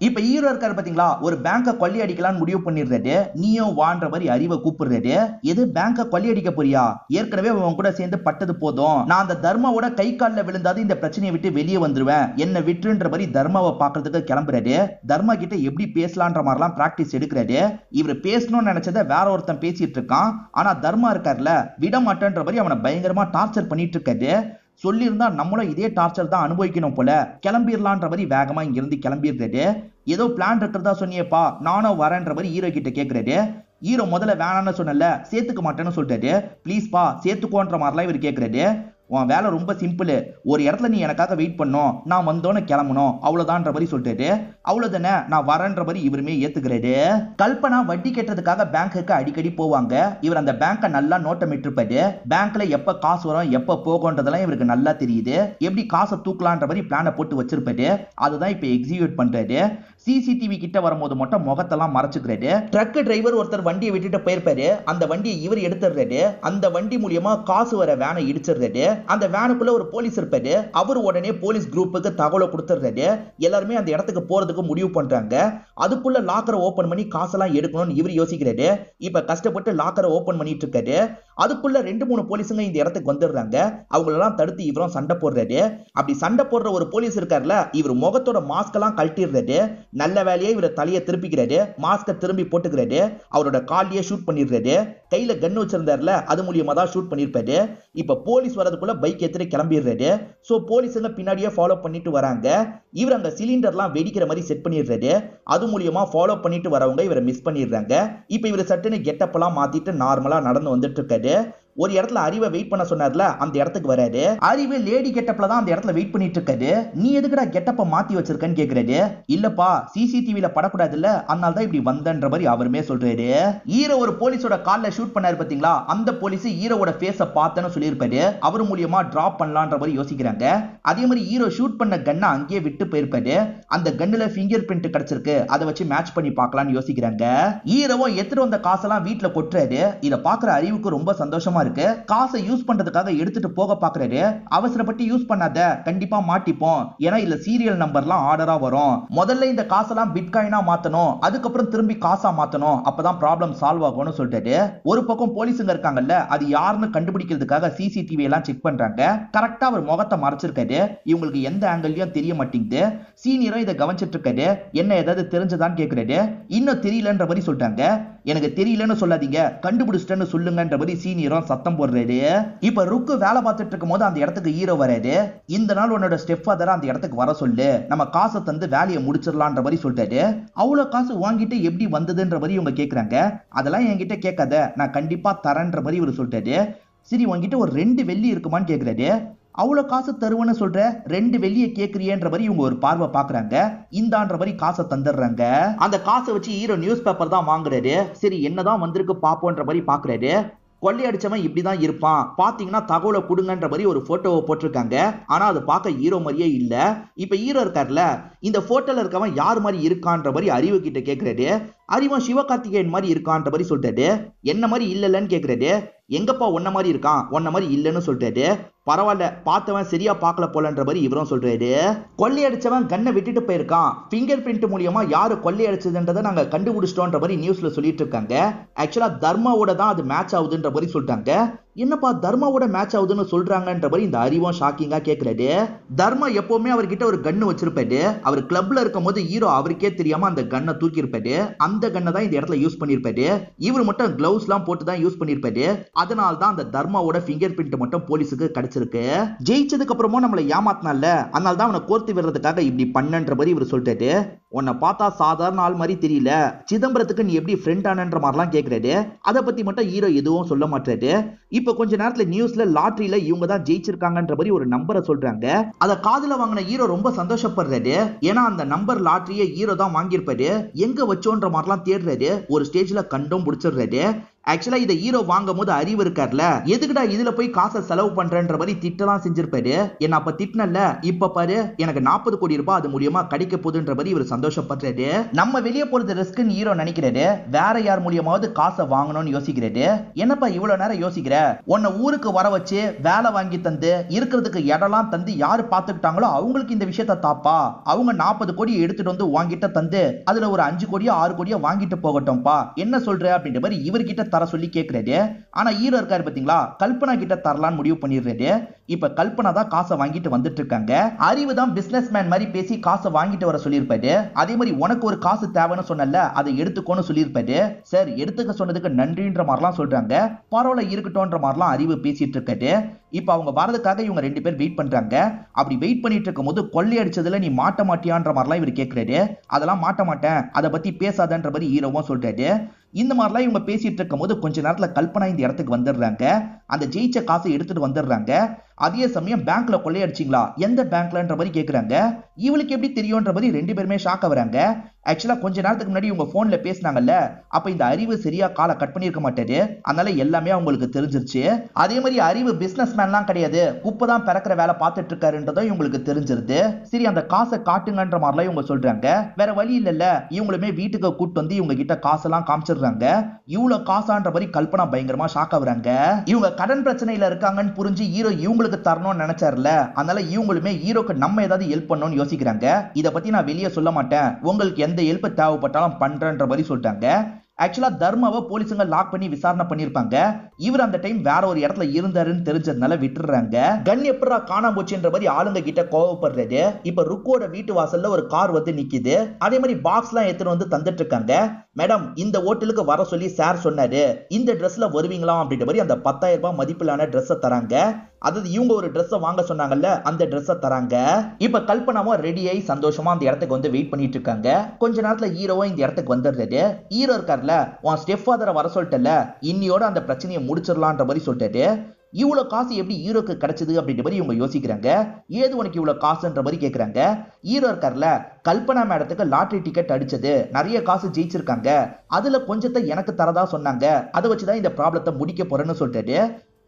இப்ப ஹீரோ இருக்காரு பாத்தீங்களா, ஒரு பேங்க கொள்ளை அடிக்கலாம்னு முடிவு பண்ணிடுறாரு. நீயும் வான்ற மாதிரி அறிவை கூப்பிடுறாரு. எது பேங்க கொள்ளை அடிக்க போறியா, ஏற்கனவே அவன் கூட சேர்ந்து பட்டது போதும், நான் அந்த தர்மாவோட கை காலில் விழுந்தாது இந்த பிரச்சனையை விட்டு வெளியே வந்துருவேன், என்ன விட்டுன்ற மாதிரி தர்மாவை பாக்குறதுக்கு கிளம்புறாரு. தர்மா கிட்ட எப்படி பேசலான்ற மாதிரிலாம் பிராக்டிஸ் எடுக்கிறாரு. இவர் பேசணும்னு நினைச்சதை வேற ஒருத்தன் பேசிட்டு இருக்கான். ஆனா தர்மா இருக்காருல, விட மாட்டேன்ற மாதிரி அவனை பயங்கரமா டார்ச்சர் பண்ணிட்டு இருக்காரு. சொல்லியிருந்தா நம்மளும் இதே டார்ச்சர் தான் அனுபவிக்கணும் போல, கிளம்பிடலான்ற மாதிரி வேகமா இங்கிருந்து கிளம்பிடுறாரு. ஏதோ பிளான் இருக்கிறதா சொன்னியப்பா, நானும் வரேன்ற மாதிரி ஹீரோ கிட்ட கேட்கிறாரு. ஹீரோ முதல்ல வேணான்னு சொன்னல, சேர்த்துக்க மாட்டேன்னு சொல்லிட்டாரு. ப்ளீஸ்பா சேர்த்துக்கோன்ற மாதிரிலாம் இவர் கேட்கிறாரு. உன் வேலை ரொம்ப சிம்பிள், ஒரு இடத்துல நீ எனக்காக வெயிட் பண்ணும், நான் வந்தோன்னு கிளம்பணும், அவ்வளவுதான்ற மாதிரி சொல்லிட்டாரு. அவ்வளவுதானே, நான் வரேன்ற மாதிரி இவருமே ஏத்துக்கிறாரு. கல்பனா வட்டி கட்டுறதுக்காக பேங்க்குக்கு அடிக்கடி போவாங்க. இவர் அந்த பேங்கை நல்லா நோட்டமிட்டிருப்பாரு. பேங்க்ல எப்ப காசு வரும் எப்ப போகும்ன்றதெல்லாம் இவருக்கு நல்லா தெரியுது. எப்படி காசை தூக்கலான்ற மாதிரி பிளானை போட்டு வச்சிருப்பாரு. அதுதான் இப்ப எக்ஸிக்யூட் பண்றாரு. சிசிடிவி கிட்ட வரும்போது மட்டும் முகத்தெல்லாம் மறைச்சுக்கிறாரு. ட்ரக் டிரைவர் ஒருத்தர் வண்டியை விட்டுட்டு போயிருப்பாரு. அந்த வண்டியை இவர் எடுத்துடுறாரு. அந்த வண்டி மூலியமா காசு வர வேனை இடிச்சிடுறாரு. அந்த வேனுக்குள்ள ஒரு போலீஸ் இருப்பாரு. அவர் உடனே போலீஸ் குரூப்புக்கு தகவலை கொடுத்துறாரு. எல்லாருமே அந்த இடத்துக்கு போறதுக்கு முடிவு பண்றாங்க. அதுக்குள்ள லாக்கரை ஓபன் பண்ணி காசெல்லாம் எடுக்கணும்னு இவர் யோசிக்கிறாரு. இப்ப கஷ்டப்பட்டு லாக்கரை ஓபன் பண்ணிட்டு இருக்காரு. அதுக்குள்ள 2-3 போலீஸுங்க இந்த இடத்துக்கு வந்துடுறாங்க. அவங்களெல்லாம் தடுத்து இவரும் சண்டை போடுறாரு. அப்படி சண்டை போடுற ஒரு போலீஸ் இருக்காருல, இவர் முகத்தோட மாஸ்க் எல்லாம் கழட்டிடுறாரு. நல்ல வேலையே இவர் தலையை திருப்பிக்கிறாரு. மாஸ்கை திரும்பி போட்டுக்கிறாரு. அவரோட காலியே ஷூட் பண்ணிடுறாரு. கையில கன் வச்சிருந்தாருல, அது மூலியமா தான் ஷூட் பண்ணிருப்பாரு. இப்ப போலீஸ் வரதுக்குள்ள பைக் எடுத்துட்டு கிளம்பிடுறாரு. சோ போலீஸுங்க பின்னாடியே ஃபாலோ பண்ணிட்டு வராங்க. இவர் அங்க சிலிண்டர்லாம் வெடிக்கிற மாதிரி செட் பண்ணிடுறாரு. அது மூலியமா ஃபாலோ பண்ணிட்டு வரவங்க இவரை மிஸ் பண்ணிடுறாங்க. இப்ப இவர் சட்டுன்னு கெட்டப் எல்லாம் மாத்திட்டு நார்மலா நடந்து வந்துட்டு இருக்காரு. ஒரு இடத்துல அறிவை வெயிட் பண்ண சொன்னார்ல, அந்த இடத்துக்கு வராரு. அறிவு லேடி கெட்டப்ல தான் அந்த இடத்துல வெயிட் பண்ணிட்டு இருக்காரு. நீ எதுக்குடா கெட்டப்ப மாத்தி வச்சிருக்கன்னு கேக்குறாரு. இல்லப்பா சிசிடிவில படக்கூடாதுல்ல, அதனால தான் இப்படி வந்தன்ற மாதிரி அவருமே சொல்றாரு. ஹீரோ ஒரு போலீஸோட கால்ல ஷூட் பண்ணாரு பாத்தீங்களா, அந்த போலீஸ் ஹீரோவோட ஃபேஸ பார்த்தேன்னு சொல்லியிருப்பாரு. அவர் மூலியமா டிராப் பண்ணலான்ற மாதிரி யோசிக்கிறாங்க. அதே மாதிரி ஹீரோ ஷூட் பண்ண கன்னை அங்கேயே விட்டு போயிருப்பாரு. அந்த கன்னுல ஃபிங்கர் பிரிண்ட் கிடைச்சிருக்கு, அதை வச்சு மேட்ச் பண்ணி பார்க்கலாம்னு யோசிக்கிறாங்க. ஹீரோவும் எடுத்துட்டு வந்த காசெல்லாம் வீட்டுல கொட்டுறாரு. இதை பாக்குற அறிவுக்கு ரொம்ப சந்தோஷமா இருக்கு. காசை யூஸ் பண்றதுக்காக எடுத்துட்டு போக பாக்குறாரு. அவசரப்பட்டு யூஸ் பண்ணாத, கண்டிப்பா மாட்டிப்போம். ஏன்னா இல்ல சீரியல் நம்பர்லாம் ஆர்டரா வரும். முதல்ல இந்த காசெல்லாம் பிட்காயினா மாத்தணும், அதுக்கப்புறம் திரும்பி காசா மாத்தணும், அப்பதான் ப்ராப்ளம் சால்வ் ஆகும்னு சொல்லிட்டு ஒரு பக்கம் போலீஸுங்க இருக்காங்கல்ல, அது யாருன்னு கண்டுபிடிக்கிறதுக்காக சிசிடிவி எல்லாம் செக் பண்றாங்க. கரெக்டா அவர் முகத்தை மறைச்சிருக்காரு. இவங்களுக்கு எந்த ஆங்கிள்லயும் தெரிய மாட்டேங்குது. சீனியரும் இதை கவனிச்சிட்டு இருக்காரு. என்ன ஏதாவது தெரிஞ்சதான்னு கேக்குறாரு. இன்னும் தெரியலன்ற மாதிரி சொல்லிட்டாங்க. எனக்கு தெரியலன்னு சொல்லாதீங்க, கண்டுபிடிச்சிட்டேன்னு சொல்லுங்கன்ற மாதிரி சீனியரும் சத்தம் போடுறாரு. இப்ப ருக்கு வேலை பார்த்துட்டு இருக்கும் போது அந்த இடத்துக்கு ஹீரோ வராரு. இந்த நாள் உன்னோட ஸ்டெப் ஃபாதர் அந்த இடத்துக்கு வர சொல்லு, நம்ம காசை தந்து வேலையை முடிச்சிடலான்ற மாதிரி சொல்லிட்டாரு. அவ்வளவு காசு வாங்கிட்டு எப்படி வந்ததுன்ற மாதிரி இவங்க கேக்குறாங்க. அதெல்லாம் என்கிட்ட கேட்காத, நான் கண்டிப்பா தரேன்ற மாதிரி இவர் சொல்லிட்டாரு. சரி உங்ககிட்ட ஒரு 2 வெள்ளி இருக்குமான்னு கேக்குறாரு. அவ்வளவு காசு தருவன்னு சொல்ற, 2 வெள்ளியை கேக்குறியன்ற மாதிரி இவங்க ஒரு பார்வை பாக்குறாங்க. இந்தான்ற மாதிரி காசை தந்துடுறாங்க. அந்த காசை வச்சு ஹீரோ நியூஸ் பேப்பர் தான் வாங்குறாரு. சரி என்னதான் வந்திருக்கு பாப்போன்ற மாதிரி பாக்குறாரு. கொள்ளையடிச்சவன் இப்படிதான் இருப்பான், பாத்தீங்கன்னா தகவலை கொடுங்கன்ற மாதிரி ஒரு போட்டோவை போட்டிருக்காங்க. ஆனா அது பார்க்க ஹீரோ மாதிரியே இல்ல. இப்ப ஹீரோ இருக்காருல, இந்த போட்டோல இருக்கவன் யார் மாதிரி இருக்கான்ற மாதிரி அறிவு கிட்ட கேக்குறாரு. அறிவன் சிவகார்த்திகேயன் மாதிரி இருக்கான்ற மாதிரி சொல்லிட்டாரு. என்ன மாதிரி இல்லன்னு கேக்குறாரு. எங்கப்பா ஒன்ன மாதிரி இருக்கான், ஒன்ன மாதிரி இல்லன்னு சொல்லிட்டாரு. பரவாயில்ல, பார்த்தவன் சரியா பார்க்கல போலன்ற மாதிரி இவரும் சொல்றாரு. கொள்ளையடிச்சவன் கண்ணை விட்டுட்டு போயிருக்கான், பிங்கர் பிரிண்ட் மூலியமா யாரு கொள்ளையடிச்சதுன்றதை நாங்க கண்டுபிடிச்சிட்டோன்ற மாதிரி நியூஸ்ல சொல்லிட்டு இருக்காங்க. ஆக்சுவலா தர்மாவோட தான் அது மேட்ச் ஆகுதுன்ற மாதிரி சொல்லிட்டாங்க. என்னப்பா தர்மாவோட மேட்ச் ஆகுதுன்னு சொல்றாங்கன்ற மாதிரி இந்த அறிவும் ஷாக்கிங்கா கேக்குறாரு. தர்மா எப்பவுமே அவர்கிட்ட ஒரு கன்னு வச்சிருப்பாரு. அவர் கிளப்ல இருக்கும் போது ஹீரோ அவருக்கே தெரியாம அந்த கன்னை தூக்கி இருப்பாரு. அந்த கன்னை தான் இந்த இடத்துல யூஸ் பண்ணிருப்பாரு. இவர் மட்டும் கிளவுஸ் எல்லாம் போட்டு தான் யூஸ் பண்ணிருப்பாரு. அதனால தான் அந்த தர்மாவோட பிங்கர் பிரிண்ட் மட்டும் போலீஸுக்கு கிடைச்சிருக்கு. ஜெயிச்சதுக்கு அப்புறமும் நம்மளை ஏமாத்தினால, அதனால தான் அவனை கோர்த்து விடுறதுக்காக இப்படி பண்ணன்ற மாதிரி இவர் சொல்லிட்டாரு. உன்னை பார்த்தா சாதாரண ஆள் மாதிரி தெரியல, சிதம்பரத்துக்கு நீ எப்படி ஃப்ரெண்ட் ஆனன்ற மாதிரிலாம் கேட்கிறாரு. அதை பத்தி மட்டும் ஹீரோ எதுவும் சொல்ல மாட்டாரு. இப்ப கொஞ்ச நேரத்துல நியூஸ்ல லாட்டரியில இவங்க தான் ஜெயிச்சிருக்காங்கன்ற மாதிரி ஒரு நம்பரை சொல்றாங்க. அதை காதுல வாங்கின ஹீரோ ரொம்ப சந்தோஷப்படுறாரு. ஏன்னா அந்த நம்பர் லாட்டரியை ஹீரோ தான் வாங்கியிருப்பாரு. எங்க வச்சோன்ற மாதிரிலாம் தேடுறாரு. ஒரு ஸ்டேஜ்ல கண்டும் பிடிச்சிடுறாரு. ஆக்சுவலா இதை ஹீரோ வாங்கும் போது அறிவு இருக்கார்ல, எதுக்குடா இதுல போய் காசை செலவு பண்றன்ற மாதிரி திட்டலாம் செஞ்சிருப்பாரு. என்ன அப்ப திட்டினல, இப்ப பாரு எனக்கு 40 கோடி ரூபாய் அது மூலியமா கிடைக்க போகுதுன்ற மாதிரி இவர் சந்தோஷப்படுறாரு. நம்ம வெளியே போறது ரிஸ்க்னு ஹீரோ நினைக்கிறாரு. வேற யார் மூலியமாவது காசை வாங்கணும்னு யோசிக்கிறாரு. என்னப்பா இவ்வளவு நேரம் யோசிக்கிற, உன்னை ஊருக்கு வர வச்சு வேலை வாங்கி தந்து இருக்கிறதுக்கு இடம்லாம் தந்து யாரு பாத்துக்கிட்டாங்களோ அவங்களுக்கு இந்த விஷயத்த தாப்பா. அவங்க 40 கோடியை எடுத்துட்டு வந்து வாங்கிட்ட தந்து அதுல ஒரு 5 கோடியோ 6 கோடியோ வாங்கிட்டு போகட்டும்பா, என்ன சொல்ற அப்படின்ற மாதிரி இவர்கிட்ட தர சொல்லி கேக்குறாரு. ஆனா ஹீரோ இருக்காரு பாத்தீங்களா, கல்பனா கிட்ட தரலான்னு முடிவு பண்ணிடுறாரு. இப்ப கல்பனா தான் காசை வாங்கிட்டு வந்துட்டு இருக்காங்க. அறிவு தான் பிசினஸ் மேன் மாதிரி பேசி காசை வாங்கிட்டு வர சொல்லியிருப்பாரு. அதே மாதிரி உனக்கு ஒரு காசு தேவைன்னு சொன்னல, அதை எடுத்துக்கோன்னு சொல்லியிருப்பாரு. சார் எடுத்துக்க சொன்னதுக்கு நன்றின்ற மாதிரிலாம் சொல்றாங்க. பரவாயில்ல இருக்கட்டும்ன்ற மாதிரிலாம் அறிவு பேசிட்டு இருக்காரு. இப்ப அவங்க வரதுக்காக இவங்க 2 பேர் வெயிட் பண்றாங்க. அப்படி வெயிட் பண்ணிட்டு இருக்கும் போது கொள்ளையடிச்சதுல நீ மாட்ட மாட்டியான்ற மாதிரிலாம் இவர் கேட்கிறாரு. அதெல்லாம் மாட்ட மாட்டேன், அதை பத்தி பேசாதன்ற மாதிரி ஹீரோவும் சொல்றாரு. இந்த மாதிரிலாம் இவங்க பேசிட்டு இருக்கும் போது கொஞ்ச நேரத்துல கல்பனா இந்த இடத்துக்கு வந்துடுறாங்க. அந்த ஜெயிச்ச காசை எடுத்துட்டு வந்துடுறாங்க. அதே சமயம் பேங்க்ல கொள்ளையடிச்சிங்களா, எந்த பேங்க்லன்ற மாதிரி கேக்குறாங்க. இவளுக்கு எப்படி தெரியும்ன்ற மாதிரி 2 பேருமே ஷாக் ஆகுறாங்க. ஆக்சுவலா கொஞ்ச நேரத்துக்கு முன்னாடி இவங்க போன்ல பேசினாங்கல்ல, அப்ப இந்த அறிவு சரியா காலை கட் பண்ணிருக்க மாட்டாரு. அதனால எல்லாமே அவங்களுக்கு தெரிஞ்சிருச்சு. அதே மாதிரி அறிவு பிசினஸ் மேன்லாம் கிடையாது, குப்பை பறக்கிற வேலை பார்த்துட்டு இருக்காருன்றதும் இவங்களுக்கு தெரிஞ்சிருது. சரி அந்த காசை காட்டுங்கன்ற மாதிரிலாம் இவங்க சொல்றாங்க. வேற வழி இல்லல்ல, இவங்களுமே வீட்டுக்கு கூட்டு வந்து இவங்க கிட்ட காசெல்லாம் காமிச்சிடுறாங்க. இவ்வளவு காசான்ற மாதிரி கல்பனா பயங்கரமா ஷாக் ஆகுறாங்க. இவங்க கடன் பிரச்சனையில இருக்காங்கன்னு புரிஞ்சு ஹீரோ இவங்களுக்கு இவங்களுக்கு தரணும்னு நினைச்சாருல, அதனால இவங்களுமே ஹீரோக்கு நம்ம ஏதாவது ஹெல்ப் பண்ணணும்னு யோசிக்கிறாங்க. இத பத்தி நான் வெளியே சொல்ல மாட்டேன், உங்களுக்கு எந்த ஹெல்ப் தேவைப்பட்டாலும் பண்றேன்ற மாதிரி சொல்லிட்டாங்க. ஆக்சுவலா தர்மாவை போலீஸுங்க லாக் பண்ணி விசாரணை பண்ணிருப்பாங்க. இவர் அந்த டைம் வேற ஒரு இடத்துல இருந்தாருன்னு தெரிஞ்சதுனால விட்டுறாங்க. கன் எப்படா காணாம போச்சுன்ற மாதிரி ஆளுங்க கிட்ட கோவப்படுறது. இப்ப ருக்கோட வீட்டு வாசல்ல ஒரு கார் வந்து நிக்குது. அதே மாதிரி பாக்ஸ் எல்லாம் எடுத்துட்டு வந்து தந்துட்டு இருக்காங்க. மேடம், இந்த ஹோட்டலுக்கு வர சொல்லி சார் சொன்னாரு, இந்த ட்ரெஸ்ல வருவீங்களா அப்படின்ற மாதிரி அந்த 10,000 ரூபாய் மதிப்பிலான ட்ரெஸ் தராங்க. அதாவது இவங்க ஒரு ட்ரெஸ் வாங்க சொன்னாங்கல்ல, அந்த ட்ரெஸ் தராங்க. இப்ப கல்பனாவும் ரெடி ஆகி சந்தோஷமா அந்த இடத்துக்கு வந்து வெயிட் பண்ணிட்டு இருக்காங்க. கொஞ்ச நேரத்துல ஹீரோவும் இந்த இடத்துக்கு வந்துடுறாரு. ஹீரோ இருக்காருல, உன் ஸ்டெப் ஃபாதரை வர சொல்லிட்டல, இன்னியோட அந்த பிரச்சனையை முடிச்சிடலான்ற மாதிரி சொல்லிட்டாரு. இவ்வளவு காசு எப்படி ஹீரோக்கு கிடைச்சது அப்படின்ற மாதிரி இவங்க யோசிக்கிறாங்க. ஏது உனக்கு இவ்வளவு காசுன்ற மாதிரி கேக்குறாங்க. ஹீரோ இருக்கார்ல, கல்பனா மேடத்துக்கு லாட்டரி டிக்கெட் அடிச்சது, நிறைய காசு ஜெயிச்சிருக்காங்க, அதுல கொஞ்சத்தை எனக்கு தரதா சொன்னாங்க, அதை வச்சுதான் இந்த ப்ராப்ளத்தை முடிக்க போறேன்னு சொல்லிட்டாரு.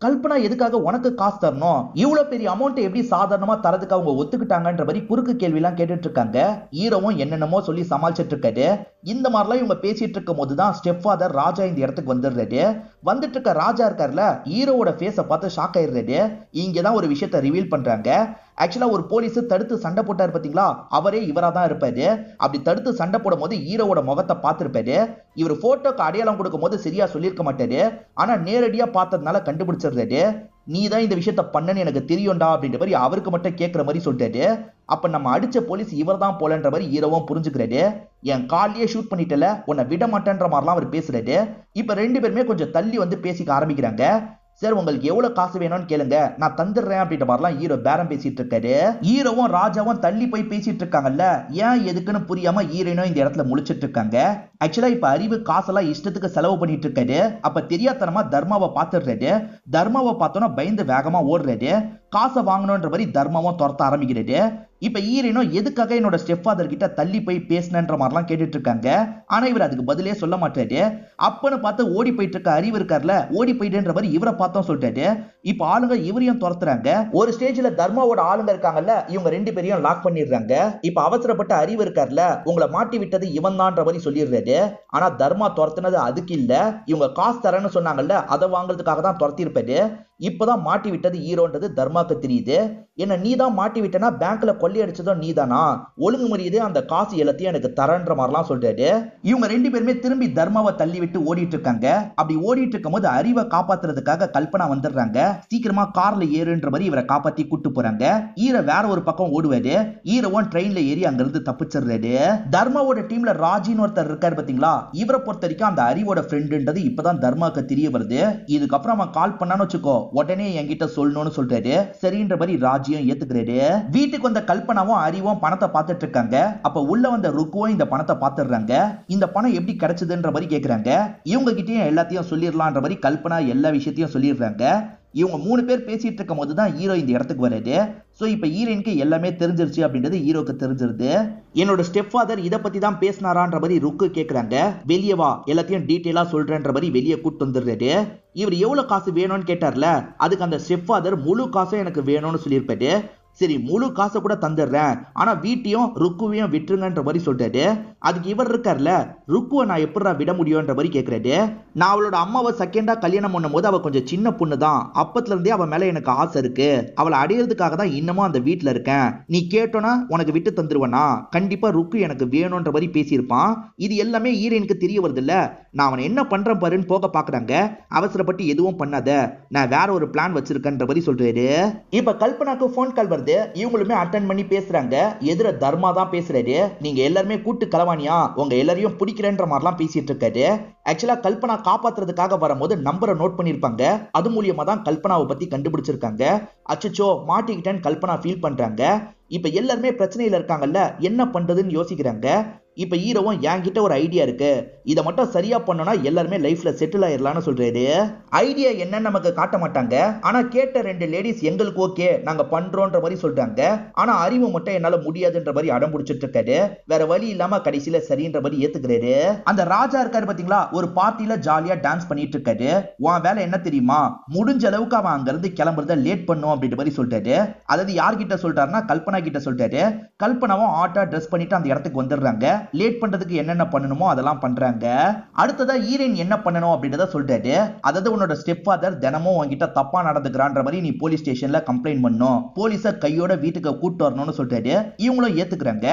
கல்பனா எதுக்காக உனக்கு காசு தரணும், இவ்வளவு பெரிய அமௌண்ட் எப்படி சாதாரணமா தரதுக்கு அவங்க ஒத்துக்கிட்டாங்கன்ற மாதிரி குறுக்கு கேள்வி எல்லாம் கேட்டுட்டு இருக்காங்க. ஹீரோவும் என்னென்னமோ சொல்லி சமாளிச்சிட்டு இருக்காரு. இந்த மாதிரிலாம் இவங்க பேசிட்டு இருக்கும் போதுதான் ஸ்டெப் ஃபாதர் ராஜா இந்த இடத்துக்கு வந்துடுறாரு. வந்துட்டு இருக்க ராஜா இருக்காருல, ஹீரோவோட ஃபேஸை பார்த்து ஷாக் ஆயிடுறாரு. இங்கதான் ஒரு விஷயத்தை ரிவீல் பண்றாங்க. ஆக்சுவலா ஒரு போலீஸ் தடுத்து சண்டை போட்டாரு பாத்தீங்களா, அவரே இவரா தான் இருப்பாரு. அப்படி தடுத்து சண்டை போடும் போது ஹீரோவோட முகத்தை பார்த்திருப்பாரு. இவர் போட்டோக்கு அடையாளம் கொடுக்கும் போது சரியா சொல்லியிருக்க மாட்டாரு, ஆனா நேரடியா பார்த்ததுனால கண்டுபிடிச்சிடுறாரு. நீ தான் இந்த விஷயத்த பண்ணன்னு எனக்கு தெரியும்டா அப்படின்ற மாதிரி அவருக்கு மட்டும் கேட்கிற மாதிரி சொல்லிட்டாரு. அப்ப நம்ம அடிச்ச போலீஸ் இவர் தான் போலன்ற மாதிரி ஹீரோவும் புரிஞ்சுக்கிறாரு. என் காலையே ஷூட் பண்ணிட்டல, உன்னை விட மாட்டேன்ற மாதிரிலாம் அவர் பேசுறாரு. இப்ப ரெண்டு பேருமே கொஞ்சம் தள்ளி வந்து பேசிக்க ஆரம்பிக்கிறாங்க. சார், உங்களுக்கு எவ்வளவு காசு வேணும்னு கேளுங்க, நான் தந்துடுறேன் அப்படின்ற மாதிரிலாம் ஹீரோ பேரம் பேசிட்டு இருக்காரு. ஹீரோவும் ராஜாவும் தள்ளி போய் பேசிட்டு இருக்காங்கல்ல, ஏன் எதுக்குன்னு புரியாம ஹீரோயினும் இந்த இடத்துல முழிச்சிட்டு இருக்காங்க. ஆக்சுவலா இப்ப அறிவு காசெல்லாம் இஷ்டத்துக்கு செலவு பண்ணிட்டு இருக்காரு. அப்ப தெரியாதனமா தர்மாவை பார்த்துடுறாரு. தர்மாவை பார்த்தோன்னா பயந்து வேகமா ஓடுறாரு. காசை வாங்கணும்ன்ற மாதிரி தர்மாவும் துரத்த ஆரம்பிக்கிறாரு. இப்ப ஹீரோயினும் எதுக்காக என்னோட ஸ்டெப் ஃபாதர் கிட்ட தள்ளி போய் பேசினன்ற மாதிரிலாம் கேட்டுட்டு இருக்காங்க. ஆனா இவர் அதுக்கு பதிலே சொல்ல மாட்டாரு. அப்பன்னு பார்த்து ஓடி போயிட்டு இருக்க அறிவு இருக்கார்ல, ஓடி போயிட்டுன்ற மாதிரி இவரை பார்த்தோம் சொல்லிட்டாரு. இப்ப ஆளுங்க இவரையும் துரத்துறாங்க. ஒரு ஸ்டேஜ்ல தர்மாவோட ஆளுங்க இருக்காங்கல்ல, இவங்க ரெண்டு பேரையும் லாக் பண்ணிடுறாங்க. இப்ப அவசரப்பட்ட அறிவு இருக்கார்ல, உங்களை மாட்டி விட்டது இவன் தான்ற மாதிரி சொல்லிடுறாரு. ஆனா தர்மா துரத்துனது அதுக்கு இல்ல, இவங்க காசு தரேன்னு சொன்னாங்கல்ல, அதை வாங்குறதுக்காக தான் துரத்தி இருப்பாரு. இப்பதான் மாட்டி விட்டது ஹீரோன்றது தர்மாக்கு தெரியுது. என்ன நீ தான் மாட்டி விட்டனா, பேங்க்ல கொள்ளையடிச்சதும் நீ தானா, ஒழுங்கு முறையதே அந்த காசு எல்லாத்தையும் எனக்கு தரன்ற மாதிரிலாம் சொல்றாரு. இவங்க ரெண்டு பேருமே திரும்பி தர்மாவை தள்ளி விட்டு ஓடிட்டு இருக்காங்க. அப்படி ஓடிட்டு இருக்கும் போது அறிவை காப்பாத்துறதுக்காக கல்பனா வந்துடுறாங்க. சீக்கிரமா கார்ல ஏறுன்ற மாதிரி இவரை காப்பாத்தி கூட்டு போறாங்க. ஹீரோ வேற ஒரு பக்கம் ஓடுவாரு. ஹீரோவும் ட்ரெயின்ல ஏறி அங்க இருந்து தப்பிச்சிடுறாரு. தர்மாவோட டீம்ல ராஜின்னு ஒருத்தர் இருக்காரு பாத்தீங்களா, இவரை பொறுத்த வரைக்கும் அந்த அறிவோட ஃப்ரெண்டுன்றது இப்பதான் தர்மாக்கு தெரிய வருது. இதுக்கப்புறம் அவன் கால் பண்ணான்னு வச்சுக்கோ, உடனே என்கிட்ட சொல்லணும்னு சொல்றாரு. சரின்ற மாதிரி ராஜியும் ஏத்துக்கிறாரு. வீட்டுக்கு வந்த கல்பனாவும் அறிவும் பணத்தை பார்த்துட்டு இருக்காங்க. அப்ப உள்ள வந்த ருக்குவும் இந்த பணத்தை பார்த்துடுறாங்க. இந்த பணம் எப்படி கிடைச்சதுன்ற மாதிரி கேக்குறாங்க. இவங்க கிட்டயும் எல்லாத்தையும் சொல்லிடலான்ற மாதிரி கல்பனா எல்லா விஷயத்தையும் சொல்லிடுறாங்க. இவங்க 3 பேர் பேசிட்டு இருக்கும் போதுதான் ஹீரோ இந்த இடத்துக்கு வராது. சோ இப்ப ஹீரோயினுக்கு எல்லாமே தெரிஞ்சிருச்சு அப்படின்றது ஹீரோக்கு தெரிஞ்சிருது. என்னோட ஸ்டெப் ஃபாதர் இதை பத்தி தான் பேசினாரான்ற மாதிரி ருக்கு கேக்குறாங்க. வெளியே வா, எல்லாத்தையும் டீட்டெயிலா சொல்றேன்ற மாதிரி வெளியே கூட்டு வந்துடுறாரு. இவர் எவ்வளவு காசு வேணும்னு கேட்டார்ல, அதுக்கு அந்த ஸ்டெப் ஃபாதர் முழு காசும் எனக்கு வேணும்னு சொல்லியிருப்பாரு. சரி, முழு காசை கூட தந்துடுறேன், ஆனா வீட்டையும் ருக்குவையும் விட்டுருங்கன்ற மாதிரி சொல்றாரு. அதுக்கு இவர் இருக்கார்ல, ருக்குவை நான் எப்படா விட முடியும்ன்ற மாதிரி கேட்கறாரு. நான் அவளோட அம்மாவை செகண்டா கல்யாணம் பண்ணும் போது அவ கொஞ்சம் சின்ன பொண்ணு தான், அப்பத்துல இருந்தே அவ மேல எனக்கு ஆசை இருக்கு, அவளை அடையிறதுக்காக தான் இன்னமும் அந்த வீட்டுல இருக்கேன், நீ கேட்டோன்னா உனக்கு விட்டு தந்துருவனா, கண்டிப்பா ருக்கு எனக்கு வேணும்ன்ற மாதிரி பேசியிருப்பான். இது எல்லாமே ஹீரோயினுக்கு தெரிய வருது இல்ல. நான் அவனை என்ன பண்றேன் பாருன்னு போக பாக்குறாங்க. அவசரப்பட்டு எதுவும் பண்ணாத, நான் வேற ஒரு பிளான் வச்சிருக்கேன்ற மாதிரி சொல்றாரு. இப்ப கல்பனாக்கு போன் கால் வருது. இவங்களுமே அட்டன் பண்ணி பேசுறாங்க. எதிர தர்மா தான் பேசுறாரு. நீங்க எல்லாருமே கூட்டு கலவானியா, உங்க எல்லாரையும் பிடிக்கிறேன்ற மாதிரிலாம் பேசிட்டு இருக்காரு. ஆக்சுவலா கல்பனா காப்பாத்துறதுக்காக வரும்போது நம்பரை நோட் பண்ணிருப்பாங்க. அது மூலியமா தான் கல்பனாவை பத்தி கண்டுபிடிச்சிருக்காங்க. அச்சச்சோ மாட்டிக்கிட்டேன்னு கல்பனா ஃபீல் பண்றாங்க. இப்ப எல்லாருமே பிரச்சனையில இருக்காங்கல்ல, என்ன பண்றதுன்னு யோசிக்கிறாங்க. இப்ப ஹீரோவும் என்கிட்ட ஒரு ஐடியா இருக்கு, இதை மட்டும் சரியா பண்ணோம்னா எல்லாருமே லைஃப்ல செட்டில் ஆயிடலாம்னு சொல்றாரு. ஐடியா என்னன்னு நமக்கு காட்ட மாட்டாங்க, ஆனா கேட்ட 2 லேடிஸ் எங்களுக்கு ஓகே நாங்க பண்றோம்ன்ற மாதிரி சொல்றாங்க. ஆனா அறிவு மட்டும் என்னால முடியாதுன்ற மாதிரி அடம் பிடிச்சிட்டு இருக்காரு. வேற வழி இல்லாம கடைசியில சரின்ற மாதிரி ஏத்துக்கிறாரு. அந்த ராஜா இருக்காரு பாத்தீங்களா, ஒரு பார்ட்டில ஜாலியா டான்ஸ் பண்ணிட்டு இருக்காரு. உன் வேலை என்ன தெரியுமா, முடிஞ்ச அளவுக்கு அவன் அங்க இருந்து கிளம்புறத லேட் பண்ணும் அப்படின்ற மாதிரி சொல்றாரு. அதாவது யார்கிட்ட சொல்றாருன்னா கல்பனா கிட்ட சொல்றாரு. கல்பனாவும் ஆட்டா ட்ரெஸ் பண்ணிட்டு அந்த இடத்துக்கு வந்துடுறாங்க. லேட் பண்றதுக்கு என்னென்ன பண்ணணுமோ அதெல்லாம் பண்றாங்க. அடுத்ததா ஹீரோயின் என்ன பண்ணணும் அப்படின்றத சொல்றாரு. அதாவது உன்னோட ஸ்டெப் ஃபாதர் தினமும் உன்கிட்ட தப்பா நடந்துக்கிறான்ற மாதிரி நீ போலீஸ் ஸ்டேஷன்ல கம்ப்ளைண்ட் பண்ணணும், போலீஸ கையோட வீட்டுக்கு கூட்டு வரணும்னு சொல்றாரு. இவங்களும் ஏத்துக்கிறாங்க.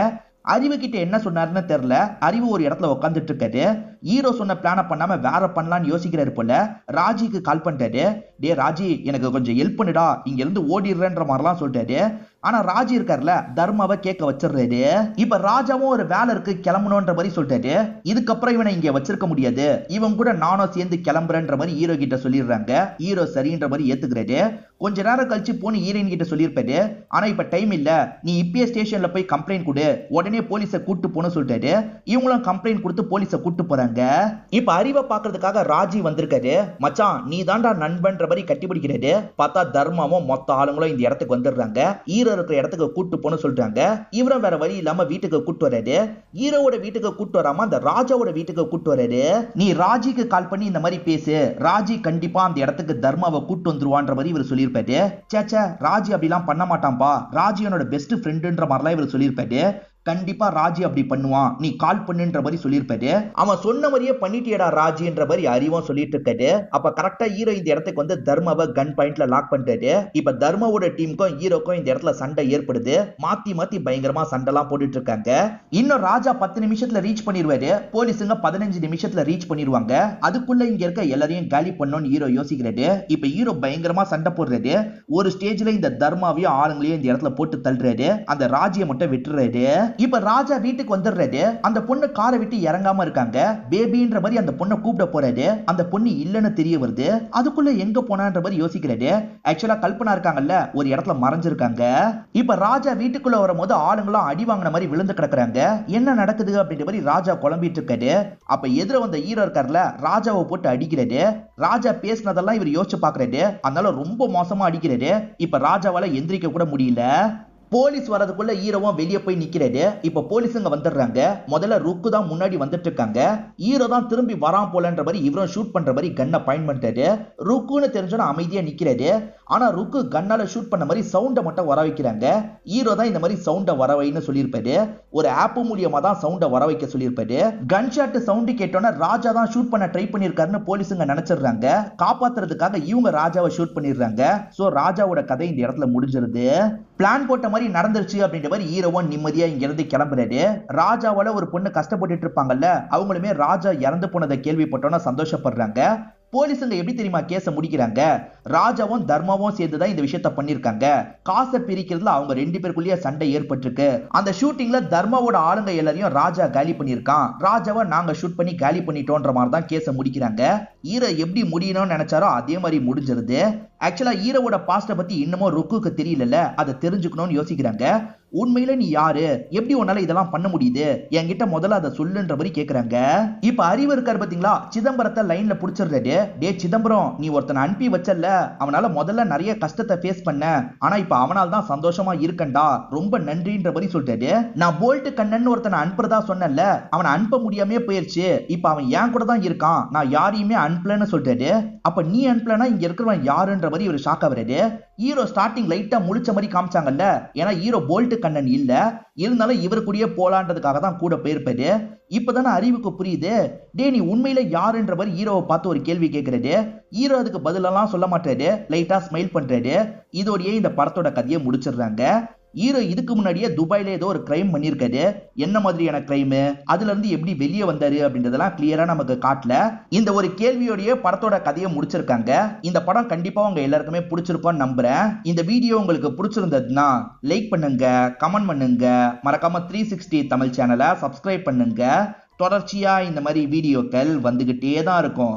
அறிவு கிட்ட என்ன சொன்னாருன்னு தெரியல. அறிவு ஒரு இடத்துல உட்காந்துட்டு இருக்காரு. ஹீரோ சொன்ன பிளான பண்ணாம வேற பண்ணலாம்னு யோசிக்கிறாரு போல. ராஜிக்கு கால் பண்றாரு. டே ராஜி, எனக்கு கொஞ்சம் ஹெல்ப் பண்ணுடா, இங்க இருந்து ஓடிடுறேன்ற மாதிரிலாம் சொல்றாரு. ஆனா ராஜி இருக்காருல, தர்மாவை கேட்க வச்சிடுறாரு. இப்ப ராஜாவும் ஒரு வேலை இருக்கு கிளம்பணும்ன்ற மாதிரி சொல்றாரு. இதுக்கப்புறம் இவனை இங்க வச்சிருக்க முடியாது, இவன் கூட நானும் சேர்ந்து கிளம்புறேன்ற மாதிரி ஹீரோ கிட்ட சொல்லிடுறாங்க. ஹீரோ சரின்ற மாதிரி ஏத்துக்கிறாரு. கொஞ்ச நேரம் கழிச்சு போன் ஹீரோயின் கிட்ட சொல்லியிருப்பாரு. ஆனா இப்ப டைம் இல்ல, நீ இப்பயே ஸ்டேஷன்ல போய் கம்ப்ளைண்ட் கொடு, உடனே போலீஸை கூட்டு போன்னு சொல்றாரு. இவங்களும் கம்ப்ளைண்ட் கொடுத்து போலீஸை கூட்டு போறாங்க. இப்ப அறிவை பாக்குறதுக்காக ராஜி வந்திருக்காரு. மச்சான் நீ தாண்டா நண்பன்ற மாதிரி கட்டி பிடிக்கிறாரு. பார்த்தா தர்மாவும் மொத்த ஆளுங்களும் இந்த இடத்துக்கு வந்துடுறாங்க. ஹீரோ இருக்கிற இடத்துக்கு கூட்டு போன்னு சொல்றாங்க. இவரும் வேற வழி இல்லாம வீட்டுக்கு கூட்டு வராரு. ஹீரோவோட வீட்டுக்கு கூட்டு வராம அந்த ராஜாவோட வீட்டுக்கு கூட்டு வராரு. நீ ராஜிக்கு கால் பண்ணி இந்த மாதிரி பேசு, ராஜி கண்டிப்பா அந்த இடத்துக்கு தர்மாவை கூட்டு வந்துருவான்ற மாதிரி இவர் சொல்லியிருப்பாரு. சேச்சா, ராஜி அப்படிலாம் பண்ண மாட்டான்பா, ராஜி என்னோட பெஸ்ட் ஃப்ரெண்டுன்ற மாதிரிலாம் இவர் சொல்லியிருப்பாரு. கண்டிப்பா ராஜி அப்படி பண்ணுவான், நீ கால் பண்ணுன்ற மாதிரி சொல்லியிருப்பாரு. அவன் சொன்ன மாதிரியே பண்ணிட்டியடா ராஜின்ற மாதிரி அறிவும் சொல்லிட்டு இருக்காரு. அப்ப கரெக்டா ஹீரோ இந்த இடத்துக்கு வந்து தர்மாவை கன் பாயிண்ட்ல லாக் பண்றாரு. இப்ப தர்மாவோட டீமுக்கும் ஹீரோக்கும் இந்த இடத்துல சண்டை ஏற்படுது. மாத்தி மாத்தி பயங்கரமா சண்டைலாம் போட்டுட்டு இருக்காங்க. இன்னும் ராஜா 10 நிமிஷத்துல ரீச் பண்ணிடுவாரு. போலீஸுங்க 15 நிமிஷத்துல ரீச் பண்ணிடுவாங்க. அதுக்குள்ள இங்க இருக்க எல்லாரையும் காலி பண்ணணும்னு ஹீரோ யோசிக்கிறாரு. இப்ப ஹீரோ பயங்கரமா சண்டை போடுறாரு. ஒரு ஸ்டேஜ்ல இந்த தர்மாவையும் ஆளுங்களையும் இந்த இடத்துல போட்டு தள்ளுறாரு. அந்த ராஜியை மட்டும் விட்டுறாரு. இப்ப ராஜா வீட்டுக்கு வந்துடுறாரு. அந்த பொண்ணு காரை விட்டு இறங்காம இருக்காங்க. பேபின்ற மாதிரி அந்த பொண்ணை கூப்பிட போறாரு. அந்த பொண்ணு இல்லன்னு தெரிய வருது. அதுக்குள்ள எங்க போனான்ற மாதிரி யோசிக்கிறாரு. ஆக்சுவலா கல்பனா இருக்காங்கல்ல, ஒரு இடத்துல மறைஞ்சிருக்காங்க. இப்ப ராஜா வீட்டுக்குள்ள வரும்போது ஆளுங்களும் அடி வாங்கின மாதிரி விழுந்து கிடக்குறாங்க. என்ன நடக்குது அப்படின்ற மாதிரி ராஜா குழம்பிட்டு இருக்காரு. அப்ப எதிர வந்த ஹீரோ இருக்காருல, ராஜாவை போட்டு அடிக்கிறாரு. ராஜா பேசினதெல்லாம் இவர் யோசிச்சு பாக்குறாரு. அதனால ரொம்ப மோசமா அடிக்கிறாரு. இப்ப ராஜாவால எந்திரிக்க கூட முடியல. போலீஸ் வரதுக்குள்ள ஹீரோவும் வெளியே போய் நிக்கிறாரு. இப்ப போலீஸுங்க வந்துடுறாங்க. முதல்ல ருக்கு தான் முன்னாடி வந்துட்டு இருக்காங்க. ஹீரோ தான் திரும்பி வரான் போலன்ற மாதிரி இவரும் ஷூட் பண்ற மாதிரி கன்னை பாயிண்ட் பண்ணிட்டாரு. ருக்குன்னு தெரிஞ்சோன்னா அமைதியா நிக்கிறாரு. ஆனா ருக்கு கன்னால ஷூட் பண்ண மாதிரி சவுண்டை மட்டும் வர வைக்கிறாங்க. ஹீரோ தான் இந்த மாதிரி சவுண்டை வர வைன்னு சொல்லியிருப்பாரு. ஒரு ஆப் மூலியமா தான் சவுண்டை வர வைக்க சொல்லியிருப்பாரு. கன் ஷாட் சவுண்டு கேட்டோன்னா ராஜா தான் ஷூட் பண்ண ட்ரை பண்ணிருக்காருன்னு போலீஸுங்க நினைச்சிடுறாங்க. காப்பாத்துறதுக்காக இவங்க ராஜாவை ஷூட் பண்ணிடுறாங்க. சோ ராஜாவோட கதை இந்த இடத்துல முடிஞ்சிருது. பிளான் போட்ட மாதிரி நடந்துருச்சு அப்படின்ற மாதிரி ஹீரோவும் நிம்மதியா இங்க இருந்து கிளம்புறாரு. ராஜாவால ஒரு பொண்ணு கஷ்டப்பட்டுட்டு இருப்பாங்கல்ல, அவங்களுமே ராஜா இறந்து போனதை கேள்விப்பட்டோன்னா சந்தோஷப்படுறாங்க. போலீஸுங்க எப்படி தெரியுமா கேஸை முடிக்கிறாங்க? ராஜாவும் தர்மாவும் சேர்ந்துதான் இந்த விஷயத்த பண்ணிருக்காங்க. காசை பிரிக்கிறதுல அவங்க 2 பேருக்குள்ளேயே சண்டை ஏற்பட்டிருக்கு. அந்த ஷூட்டிங்ல தர்மாவோட ஆளுங்க எல்லாரையும் ராஜா காலி பண்ணிருக்கான். ராஜாவை நாங்க ஷூட் பண்ணி காலி பண்ணிட்டோன்ற மாதிரி தான் கேஸை முடிக்கிறாங்க. ஹீரோ எப்படி முடியணும்னு நினைச்சாரோ அதே மாதிரி முடிஞ்சிருது. ஆக்சுவலா ஹீரோவோட பாஸ்ட பத்தி இன்னமும் ருக்குக்கு தெரியல, அதை தெரிஞ்சுக்கணும்னு யோசிக்கிறாங்க. உண்மையில நீ யாரு, எப்படி உன்னால இதெல்லாம் பண்ண முடியுது, என்கிட்ட முதல்ல அதை சொல்லுன்ற மாதிரி கேக்குறாங்க. இப்ப அறிவு இருக்காரு பாத்தீங்களா, சிதம்பரத்தை லைன்ல புடிச்சிடுறாரு. டே சிதம்பரம், நீ ஒருத்தனை அனுப்பி வச்சல, அவனால முதல்ல நிறைய கஷ்டத்தை ஃபேஸ் பண்ண, ஆனா இப்ப அவனால தான் சந்தோஷமா இருக்கண்டா, ரொம்ப நன்றின்ற மாதிரி சொல்றாரு. நான் போல்ட் கண்ணன் ஒருத்தனை அனுப்புறதா சொன்னல, அவனை அனுப்ப முடியாமே போயிருச்சு, இப்ப அவன் என் கூட தான் இருக்கான், நான் யாரையுமே அனுப்பலன்னு சொல்றாரு. அப்ப நீ அனுப்பலனா இங்க இருக்கிறவன் யாருன்ற மாதிரி ஒரு ஷாக் ஆகுறாரு. ஹீரோ ஸ்டார்டிங் லைட்டா முழிச்ச மாதிரி காமிச்சாங்கல்ல, ஏன்னா ஹீரோ போல்ட் கண்ணன் இல்ல, இருந்தாலும் இவர் கூடயே போலான்றதுக்காக தான் கூட போயிருப்பாரு. இப்பதானே அறிவுக்கு புரியுது. டே நீ உண்மையில யாருன்ற மாதிரி ஹீரோவை பார்த்து ஒரு கேள்வி கேட்கறாரு. ஹீரோ அதுக்கு பதிலெல்லாம் சொல்ல மாட்டாரு, லைட்டா ஸ்மைல் பண்றாரு. இதோடயே இந்த படத்தோட கதையை முடிச்சிடுறாங்க. ஹீரோ இதுக்கு முன்னாடியே துபாயில ஏதோ ஒரு கிரைம் பண்ணிருக்காரு. என்ன மாதிரியான கிரைம், அதுல இருந்து எப்படி வெளியே வந்தாரு அப்படின்றதெல்லாம் கிளியரா நமக்கு காட்டல. இந்த ஒரு கேள்வியோடய படத்தோட கதையை முடிச்சிருக்காங்க. இந்த படம் கண்டிப்பா உங்க எல்லாருக்குமே பிடிச்சிருக்கும்னு நம்புறேன். இந்த வீடியோ உங்களுக்கு பிடிச்சிருந்ததுன்னா லைக் பண்ணுங்க, கமெண்ட் பண்ணுங்க, மறக்காம 360 தமிழ் சேனலை சப்ஸ்கிரைப் பண்ணுங்க. தொடர்ச்சியா இந்த மாதிரி வீடியோக்கள் வந்துகிட்டே தான் இருக்கும்.